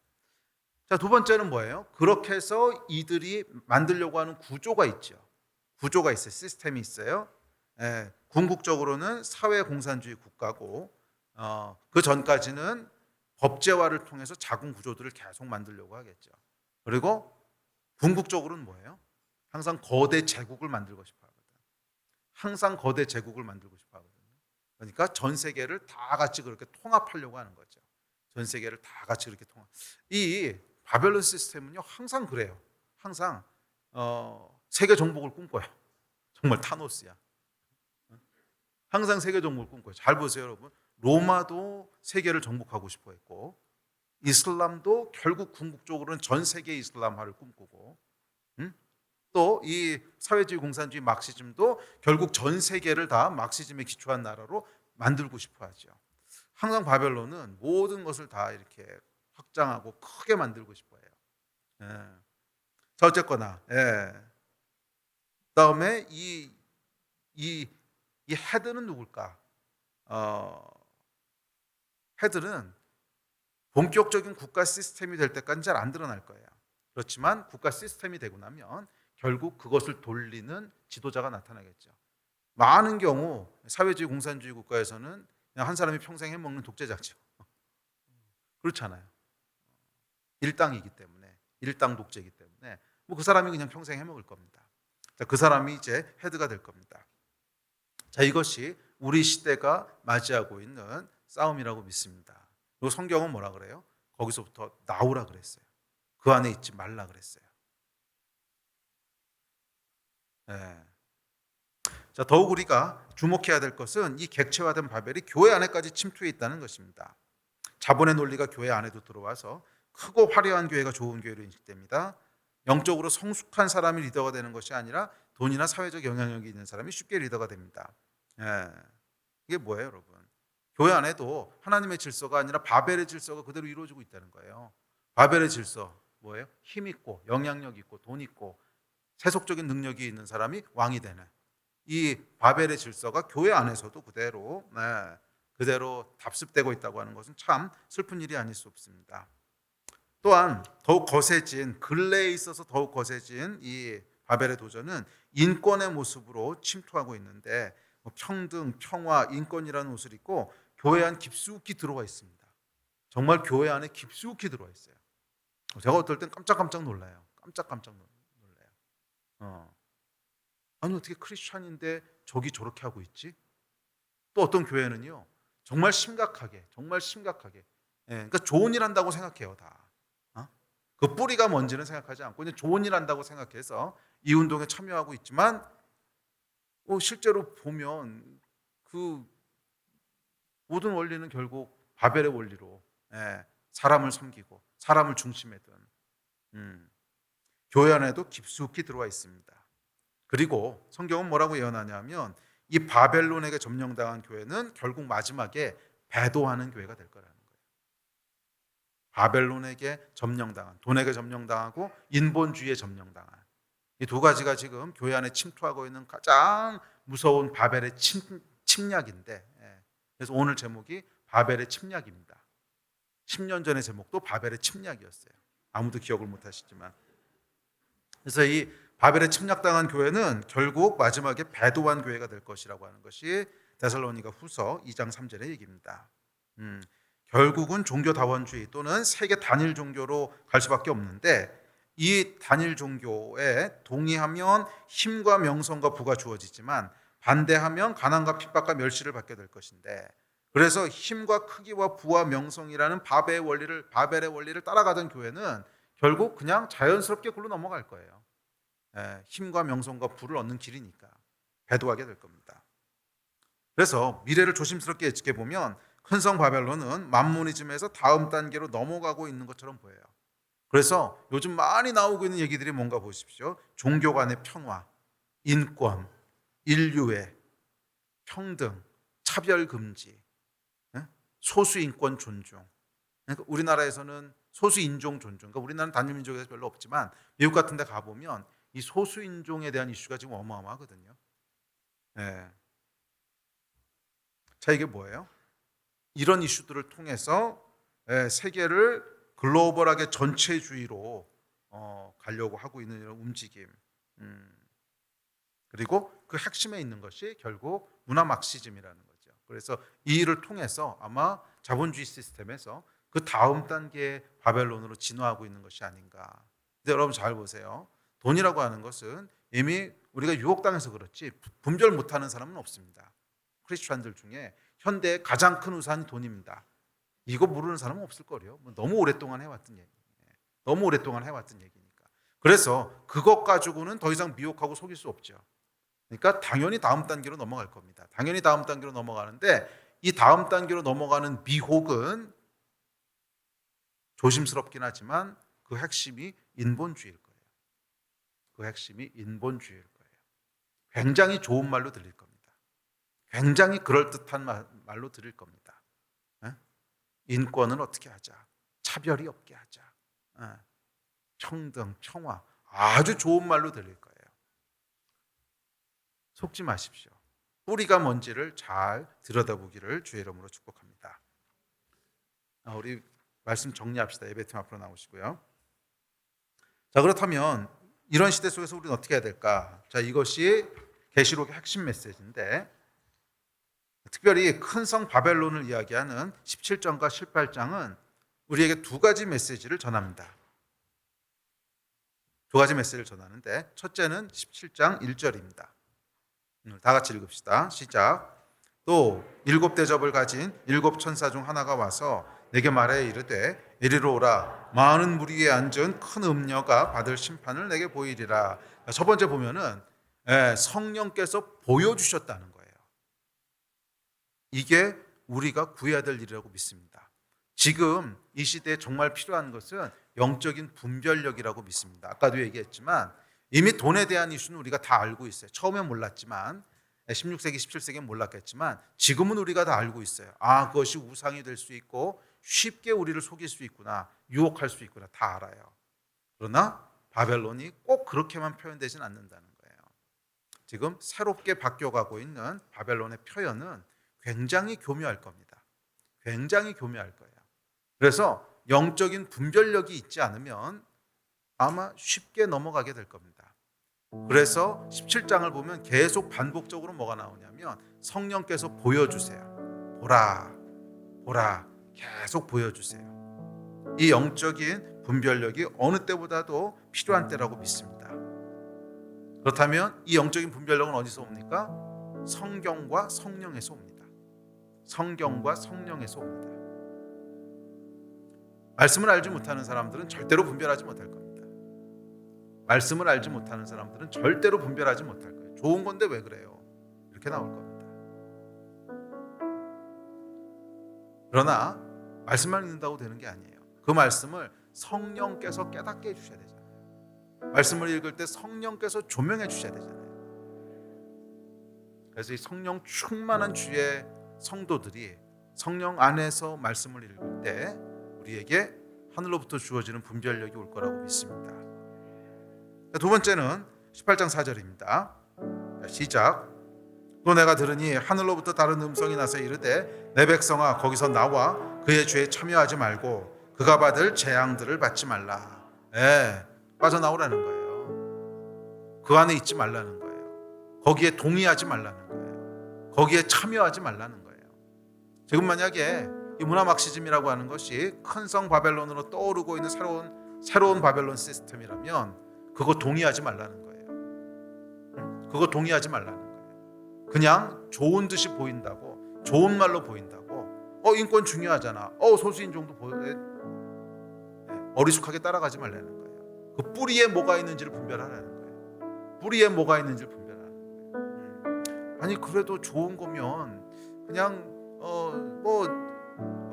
자, 두 번째는 뭐예요? 그렇게 해서 이들이 만들려고 하는 구조가 있죠. 구조가 있어요. 시스템이 있어요. 궁극적으로는 사회공산주의 국가고 그 전까지는 법제화를 통해서 자궁 구조들을 계속 만들려고 하겠죠. 그리고 궁극적으로는 뭐예요? 항상 거대 제국을 만들고 싶어 하거든. 항상 거대 제국을 만들고 싶어 하거든요. 그러니까 전 세계를 다 같이 그렇게 통합하려고 하는 거죠. 전 세계를 다 같이 그렇게 통합. 이 바벨론 시스템은요 항상 그래요. 항상 세계 정복을 꿈꿔요. 정말 타노스야. 항상 세계 정복을 꿈꿔요. 잘 보세요, 여러분. 로마도 세계를 정복하고 싶어 했고, 이슬람도 결국 궁극적으로는 전 세계 이슬람화를 꿈꾸고, 또 이 사회주의 공산주의 막시즘도 결국 전 세계를 다 막시즘에 기초한 나라로 만들고 싶어 하죠. 항상 바벨론은 모든 것을 다 이렇게 확장하고 크게 만들고 싶어 해요. 자, 어쨌거나, 그다음에 이 헤드는 누굴까? 헤드는 본격적인 국가 시스템이 될 때까지 잘 안 드러날 거예요. 그렇지만 국가 시스템이 되고 나면 결국 그것을 돌리는 지도자가 나타나겠죠. 많은 경우 사회주의 공산주의 국가에서는 그냥 한 사람이 평생 해먹는 독재자죠. 그렇잖아요. 일당이기 때문에, 일당 독재이기 때문에 뭐 그 사람이 그냥 평생 해먹을 겁니다. 자, 그 사람이 이제 헤드가 될 겁니다. 자, 이것이 우리 시대가 맞이하고 있는 싸움이라고 믿습니다. 그리고 성경은 뭐라 그래요? 거기서부터 나오라 그랬어요. 그 안에 있지 말라 그랬어요. 자, 더욱 우리가 주목해야 될 것은 이 객체화된 바벨이 교회 안에까지 침투해 있다는 것입니다. 자본의 논리가 교회 안에도 들어와서 크고 화려한 교회가 좋은 교회로 인식됩니다. 영적으로 성숙한 사람이 리더가 되는 것이 아니라 돈이나 사회적 영향력이 있는 사람이 쉽게 리더가 됩니다. 이게 뭐예요, 여러분? 교회 안에도 하나님의 질서가 아니라 바벨의 질서가 그대로 이루어지고 있다는 거예요. 바벨의 질서 뭐예요? 힘 있고 영향력 있고 돈 있고 세속적인 능력이 있는 사람이 왕이 되는 이 바벨의 질서가 교회 안에서도 그대로 답습되고 있다고 하는 것은 참 슬픈 일이 아닐 수 없습니다. 또한 더욱 거세진 근래에 있어서 더욱 거세진 이 바벨의 도전은 인권의 모습으로 침투하고 있는데 평등, 평화, 인권이라는 옷을 입고 교회 안 깊숙이 들어와 있습니다. 정말 교회 안에 깊숙이 들어와 있어요. 제가 어떨 땐 깜짝깜짝 놀라요. 깜짝깜짝 놀라요. 아니 어떻게 크리스찬인데 저기 저렇게 하고 있지? 또 어떤 교회는요 정말 심각하게 그러니까 좋은 일 한다고 생각해요 다. 그 뿌리가 뭔지는 생각하지 않고 그냥 좋은 일 한다고 생각해서 이 운동에 참여하고 있지만 실제로 보면 그 모든 원리는 결국 바벨의 원리로 사람을 섬기고 사람을 중심에 둔 교회 안에도 깊숙이 들어와 있습니다. 그리고 성경은 뭐라고 예언하냐면 이 바벨론에게 점령당한 교회는 결국 마지막에 배도하는 교회가 될 거라는 거예요. 바벨론에게 점령당한, 돈에게 점령당하고 인본주의에 점령당한 이 두 가지가 지금 교회 안에 침투하고 있는 가장 무서운 바벨의 침략인데 그래서 오늘 제목이 바벨의 침략입니다. 10년 전의 제목도 바벨의 침략이었어요. 아무도 기억을 못 하시지만 그래서 이 바벨에 침략당한 교회는 결국 마지막에 배도한 교회가 될 것이라고 하는 것이 데살로니가 후서 2장 3절의 얘기입니다. 결국은 종교다원주의 또는 세계 단일 종교로 갈 수밖에 없는데, 이 단일 종교에 동의하면 힘과 명성과 부가 주어지지만 반대하면 가난과 핍박과 멸시를 받게 될 것인데, 그래서 힘과 크기와 부와 명성이라는 바벨의 원리를 따라가던 교회는 결국 그냥 자연스럽게 굴러 넘어갈 거예요. 힘과 명성과 부를 얻는 길이니까 배도하게 될 겁니다. 그래서 미래를 조심스럽게 예측해 보면 큰 성 바벨론은 만모니즘에서 다음 단계로 넘어가고 있는 것처럼 보여요. 그래서 요즘 많이 나오고 있는 얘기들이 뭔가 보십시오. 종교 간의 평화, 인권, 인류애, 평등, 차별 금지, 소수 인권 존중. 그러니까 우리나라에서는 소수 인종 존중. 그러니까 우리나라는 단일 민족에서 별로 없지만 미국 같은 데 가보면 이 소수 인종에 대한 이슈가 지금 어마어마하거든요. 자, 이게 뭐예요? 이런 이슈들을 통해서 세계를 글로벌하게 전체주의로 가려고 하고 있는 이런 움직임. 그리고 그 핵심에 있는 것이 결국 문화 막시즘이라는 거죠. 그래서 이 일을 통해서 아마 자본주의 시스템에서 그 다음 단계의 바벨론으로 진화하고 있는 것이 아닌가. 근데 여러분 잘 보세요. 돈이라고 하는 것은 이미 우리가 유혹당해서 그렇지 분별 못하는 사람은 없습니다. 크리스천들 중에 현대의 가장 큰 우산이 돈입니다. 이거 모르는 사람은 없을 거예요. 너무 오랫동안 해왔던 얘기. 너무 오랫동안 해왔던 얘기니까. 그래서 그것 가지고는 더 이상 미혹하고 속일 수 없죠. 그러니까 당연히 다음 단계로 넘어갈 겁니다. 당연히 다음 단계로 넘어가는데 이 다음 단계로 넘어가는 미혹은 조심스럽긴 하지만 그 핵심이 인본주의일 거예요. 그 핵심이 인본주의일 거예요. 굉장히 좋은 말로 들릴 겁니다. 굉장히 그럴듯한 말로 들릴 겁니다. 인권을 어떻게 하자, 차별이 없게 하자, 평등, 평화, 아주 좋은 말로 들릴 거예요. 속지 마십시오. 뿌리가 뭔지를 잘 들여다보기를 주의 이름으로 축복합니다. 우리 말씀 정리합시다. 예배팀 앞으로 나오시고요. 자, 그렇다면 이런 시대 속에서 우리는 어떻게 해야 될까? 자, 이것이 계시록의 핵심 메시지인데, 특별히 큰 성 바벨론을 이야기하는 17장과 18장은 우리에게 두 가지 메시지를 전합니다. 두 가지 메시지를 전하는데, 첫째는 17장 1절입니다. 다 같이 읽읍시다. 시작. 또 일곱 대접을 가진 일곱 천사 중 하나가 와서 내게 말해 이르되 이리로 오라. 많은 무리 위에 앉은 큰 음녀가 받을 심판을 내게 보이리라. 첫 번째 보면은 성령께서 보여주셨다는 거예요. 이게 우리가 구해야 될 일이라고 믿습니다. 지금 이 시대에 정말 필요한 것은 영적인 분별력이라고 믿습니다. 아까도 얘기했지만 이미 돈에 대한 이슈는 우리가 다 알고 있어요. 처음엔 몰랐지만 16세기, 17세기엔 몰랐겠지만 지금은 우리가 다 알고 있어요. 아, 그것이 우상이 될 수 있고 쉽게 우리를 속일 수 있구나, 유혹할 수 있구나, 다 알아요. 그러나 바벨론이 꼭 그렇게만 표현되진 않는다는 거예요. 지금 새롭게 바뀌어가고 있는 바벨론의 표현은 굉장히 교묘할 겁니다. 굉장히 교묘할 거예요. 그래서 영적인 분별력이 있지 않으면 아마 쉽게 넘어가게 될 겁니다. 그래서 17장을 보면 계속 반복적으로 뭐가 나오냐면 성령께서 보여주세요. 보라, 보라, 계속 보여주세요. 이 영적인 분별력이 어느 때보다도 필요한 때라고 믿습니다. 그렇다면 이 영적인 분별력은 어디서 옵니까? 성경과 성령에서 옵니다. 성경과 성령에서 옵니다. 말씀을 알지 못하는 사람들은 절대로 분별하지 못할 겁니다. 말씀을 알지 못하는 사람들은 절대로 분별하지 못할 거예요. 좋은 건데 왜 그래요? 이렇게 나올 겁니다. 그러나 말씀만 읽는다고 되는 게 아니에요. 그 말씀을 성령께서 깨닫게 해주셔야 되잖아요. 말씀을 읽을 때 성령께서 조명해 주셔야 되잖아요. 그래서 이 성령 충만한 주의 성도들이 성령 안에서 말씀을 읽을 때 우리에게 하늘로부터 주어지는 분별력이 올 거라고 믿습니다. 두 번째는 18장 4절입니다. 시작. 또 내가 들으니 하늘로부터 다른 음성이 나서 이르되 내 백성아 거기서 나와 그의 죄에 참여하지 말고 그가 받을 재앙들을 받지 말라. 빠져나오라는 거예요. 그 안에 있지 말라는 거예요. 거기에 동의하지 말라는 거예요. 거기에 참여하지 말라는 거예요. 지금 만약에 이 문화 막시즘이라고 하는 것이 큰 성 바벨론으로 떠오르고 있는 새로운 바벨론 시스템이라면 그거 동의하지 말라는 거예요. 그거 동의하지 말라는 거예요. 그냥 좋은 듯이 보인다고, 좋은 말로 보인다고, 인권 중요하잖아, 소수인종도 어리숙하게 따라가지 말라는 거예요. 그 뿌리에 뭐가 있는지를 분별하라는 거예요. 뿌리에 뭐가 있는지를 분별하라는 거예요. 아니 그래도 좋은 거면 그냥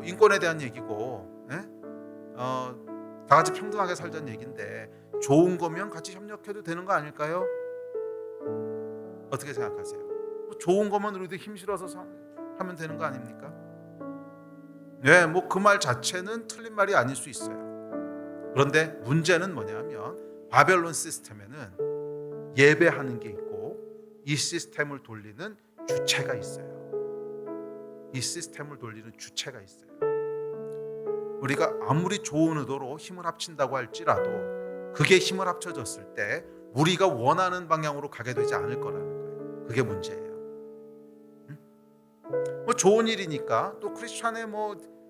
인권에 대한 얘기고, 다 같이 평등하게 살자는 얘기인데 좋은 거면 같이 협력해도 되는 거 아닐까요? 어떻게 생각하세요? 좋은 거면 우리도 힘 실어서 하면 되는 거 아닙니까? 네, 그 말 자체는 틀린 말이 아닐 수 있어요. 그런데 문제는 뭐냐면 바벨론 시스템에는 예배하는 게 있고 이 시스템을 돌리는 주체가 있어요. 이 시스템을 돌리는 주체가 있어요. 우리가 아무리 좋은 의도로 힘을 합친다고 할지라도 그게 힘을 합쳐졌을 때 우리가 원하는 방향으로 가게 되지 않을 거라는 거예요. 그게 문제예요. 좋은 일이니까 또 크리스찬의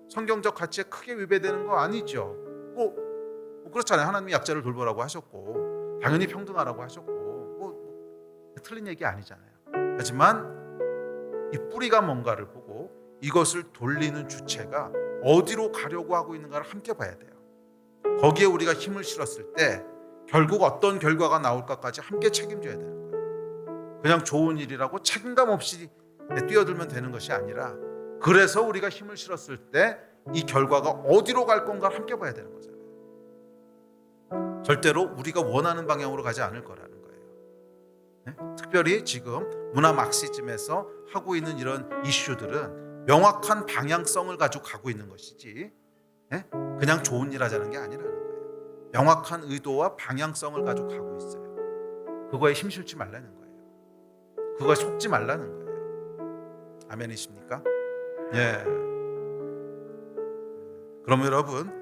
성경적 가치에 크게 위배되는 거 아니죠. 그렇잖아요. 하나님이 약자를 돌보라고 하셨고 당연히 평등하라고 하셨고 틀린 얘기 아니잖아요. 하지만 이 뿌리가 뭔가를 보고 이것을 돌리는 주체가 어디로 가려고 하고 있는가를 함께 봐야 돼요. 거기에 우리가 힘을 실었을 때 결국 어떤 결과가 나올까까지 함께 책임져야 되는 거예요. 그냥 좋은 일이라고 책임감 없이 뛰어들면 되는 것이 아니라 그래서 우리가 힘을 실었을 때 이 결과가 어디로 갈 건가를 함께 봐야 되는 거잖아요. 절대로 우리가 원하는 방향으로 가지 않을 거라는 거예요. 특별히 지금 문화 막시즘에서 하고 있는 이런 이슈들은 명확한 방향성을 가지고 가고 있는 것이지 그냥 좋은 일 하자는 게 아니라는 거예요. 명확한 의도와 방향성을 가지고 가고 있어요. 그거에 힘실지 말라는 거예요. 그거에 속지 말라는 거예요. 아멘이십니까? 예. 그럼 여러분,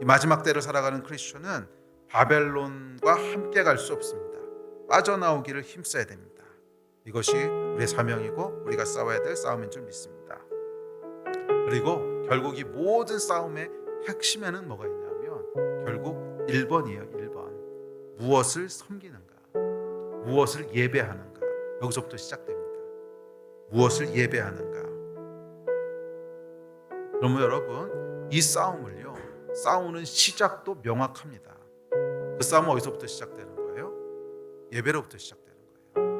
이 마지막 때를 살아가는 크리스천은 바벨론과 함께 갈 수 없습니다. 빠져나오기를 힘써야 됩니다. 이것이 우리의 사명이고 우리가 싸워야 될 싸움인 줄 믿습니다. 그리고 결국 이 모든 싸움의 핵심에는 뭐가 있냐면 결국 1번이에요. 1번. 무엇을 섬기는가, 무엇을 예배하는가. 여기서부터 시작됩니다. 무엇을 예배하는가. 그러면 여러분, 이 싸우는 시작도 명확합니다. 그 싸움은 어디서부터 시작되는 거예요? 예배로부터 시작되는 거예요.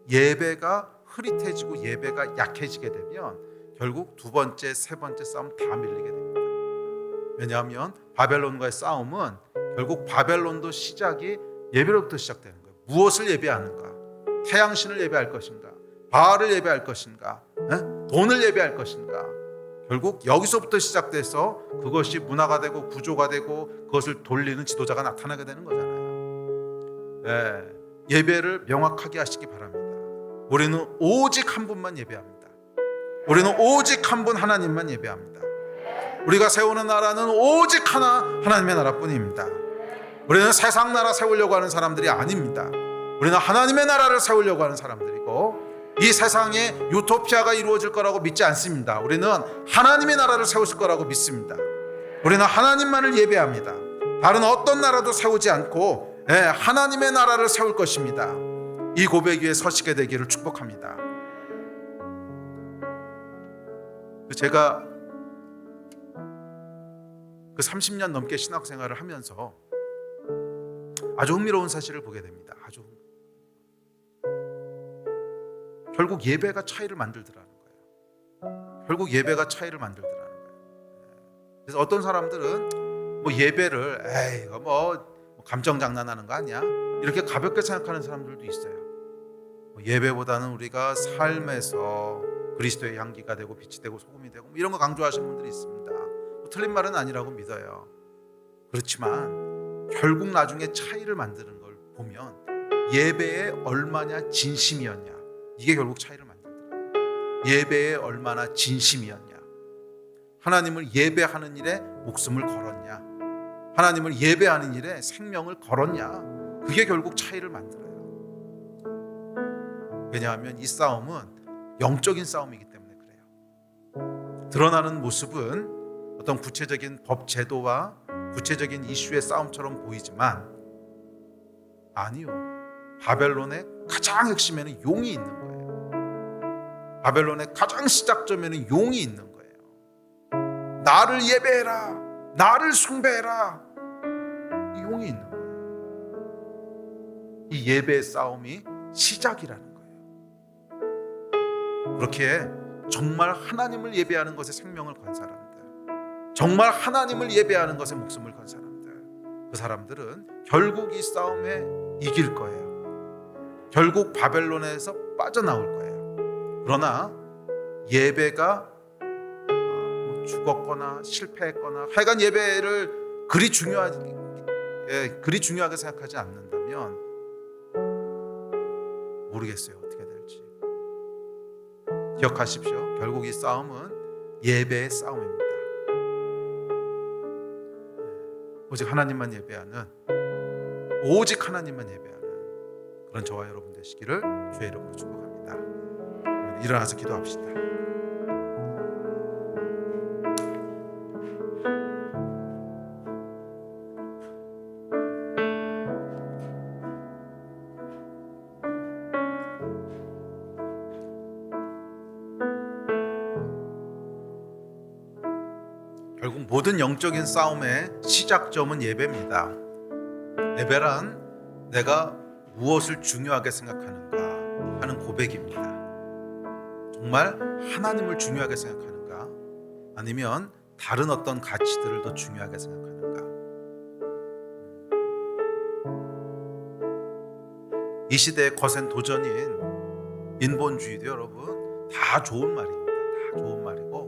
예배가 흐릿해지고 예배가 약해지게 되면 결국 두 번째, 세 번째 싸움 다 밀리게 됩니다. 왜냐하면 바벨론과의 싸움은 결국 바벨론도 시작이 예배로부터 시작되는 거예요. 무엇을 예배하는가? 태양신을 예배할 것인가? 바알을 예배할 것인가? 돈을 예배할 것인가? 결국 여기서부터 시작돼서 그것이 문화가 되고 구조가 되고 그것을 돌리는 지도자가 나타나게 되는 거잖아요. 예배를 명확하게 하시기 바랍니다. 우리는 오직 한 분만 예배합니다. 우리는 오직 한 분 하나님만 예배합니다. 우리가 세우는 나라는 오직 하나님의 나라뿐입니다. 우리는 세상 나라 세우려고 하는 사람들이 아닙니다. 우리는 하나님의 나라를 세우려고 하는 사람들이고 이 세상에 유토피아가 이루어질 거라고 믿지 않습니다. 우리는 하나님의 나라를 세우실 거라고 믿습니다. 우리는 하나님만을 예배합니다. 다른 어떤 나라도 세우지 않고 하나님의 나라를 세울 것입니다. 이 고백 위에 서시게 되기를 축복합니다. 제가 그 30년 넘게 신학생활을 하면서 아주 흥미로운 사실을 보게 됩니다. 결국 예배가 차이를 만들더라는 거예요. 결국 예배가 차이를 만들더라는 거예요. 그래서 어떤 사람들은 예배를 이거 감정 장난하는 거 아니야? 이렇게 가볍게 생각하는 사람들도 있어요. 예배보다는 우리가 삶에서 그리스도의 향기가 되고 빛이 되고 소금이 되고 이런 거 강조하시는 분들이 있습니다. 틀린 말은 아니라고 믿어요. 그렇지만 결국 나중에 차이를 만드는 걸 보면 예배에 얼마나 진심이었냐, 이게 결국 차이를 만들더라고요. 예배에 얼마나 진심이었냐, 하나님을 예배하는 일에 목숨을 걸었냐, 하나님을 예배하는 일에 생명을 걸었냐, 그게 결국 차이를 만들어요. 왜냐하면 이 싸움은 영적인 싸움이기 때문에 그래요. 드러나는 모습은 어떤 구체적인 법 제도와 구체적인 이슈의 싸움처럼 보이지만 아니요. 바벨론의 가장 핵심에는 용이 있는 거예요. 바벨론의 가장 시작점에는 용이 있는 거예요. 나를 예배해라, 나를 숭배해라, 이 용이 있는 거예요. 이 예배의 싸움이 시작이라는 거예요. 그렇게 정말 하나님을 예배하는 것에 생명을 건 사람들, 정말 하나님을 예배하는 것에 목숨을 건 사람들, 그 사람들은 결국 이 싸움에 이길 거예요. 결국 바벨론에서 빠져나올 거예요. 그러나 예배가 죽었거나 실패했거나 하여간 예배를 그리 중요하게 생각하지 않는다면 모르겠어요. 어떻게 될지. 기억하십시오. 결국 이 싸움은 예배의 싸움입니다. 오직 하나님만 예배하는, 오직 하나님만 예배하는 그런 저와 여러분 되시기를 주의 이름으로 축복합니다. 일어나서 기도합시다. 결국 모든 영적인 싸움의 시작점은 예배입니다. 예배란 내가 무엇을 중요하게 생각하는가 하는 고백입니다. 정말 하나님을 중요하게 생각하는가, 아니면 다른 어떤 가치들을 더 중요하게 생각하는가. 이 시대의 거센 도전인 인본주의도 여러분 다 좋은 말입니다. 다 좋은 말이고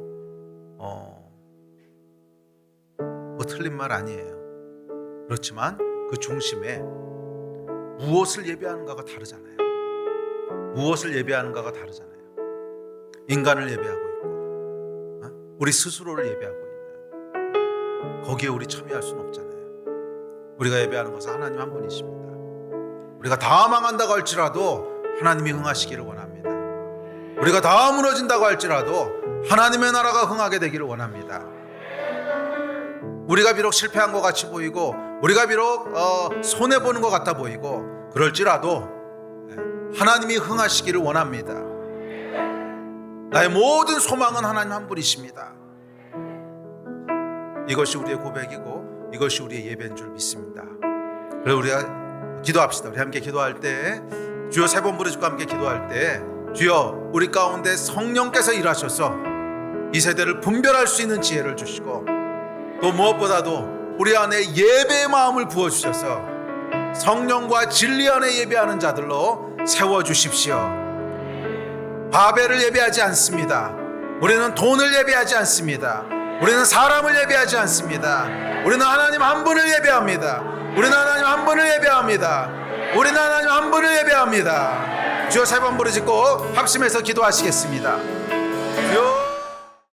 뭐 틀린 말 아니에요. 그렇지만 그 중심에 무엇을 예배하는가가 다르잖아요. 무엇을 예배하는가가 다르잖아요. 인간을 예배하고 있고 우리 스스로를 예배하고 있는, 거기에 우리 참여할 수는 없잖아요. 우리가 예배하는 것은 하나님 한 분이십니다. 우리가 다 망한다고 할지라도 하나님이 흥하시기를 원합니다. 우리가 다 무너진다고 할지라도 하나님의 나라가 흥하게 되기를 원합니다. 우리가 비록 실패한 것 같이 보이고, 우리가 비록 손해보는 것 같아 보이고 그럴지라도 하나님이 흥하시기를 원합니다. 나의 모든 소망은 하나님 한 분이십니다. 이것이 우리의 고백이고 이것이 우리의 예배인 줄 믿습니다. 그래서 우리가 기도합시다. 우리 함께 기도할 때, 주여 세 번 부르짖고 함께 기도할 때, 주여 우리 가운데 성령께서 일하셔서 이 세대를 분별할 수 있는 지혜를 주시고, 또 무엇보다도 우리 안에 예배의 마음을 부어주셔서 성령과 진리 안에 예배하는 자들로 세워주십시오. 바벨을 예배하지 않습니다. 우리는 돈을 예배하지 않습니다. 우리는 사람을 예배하지 않습니다. 우리는 하나님 한 분을 예배합니다. 우리는 하나님 한 분을 예배합니다. 우리는 하나님 한 분을 예배합니다. 주여 세 번 부르짖고 합심해서 기도하시겠습니다. 주여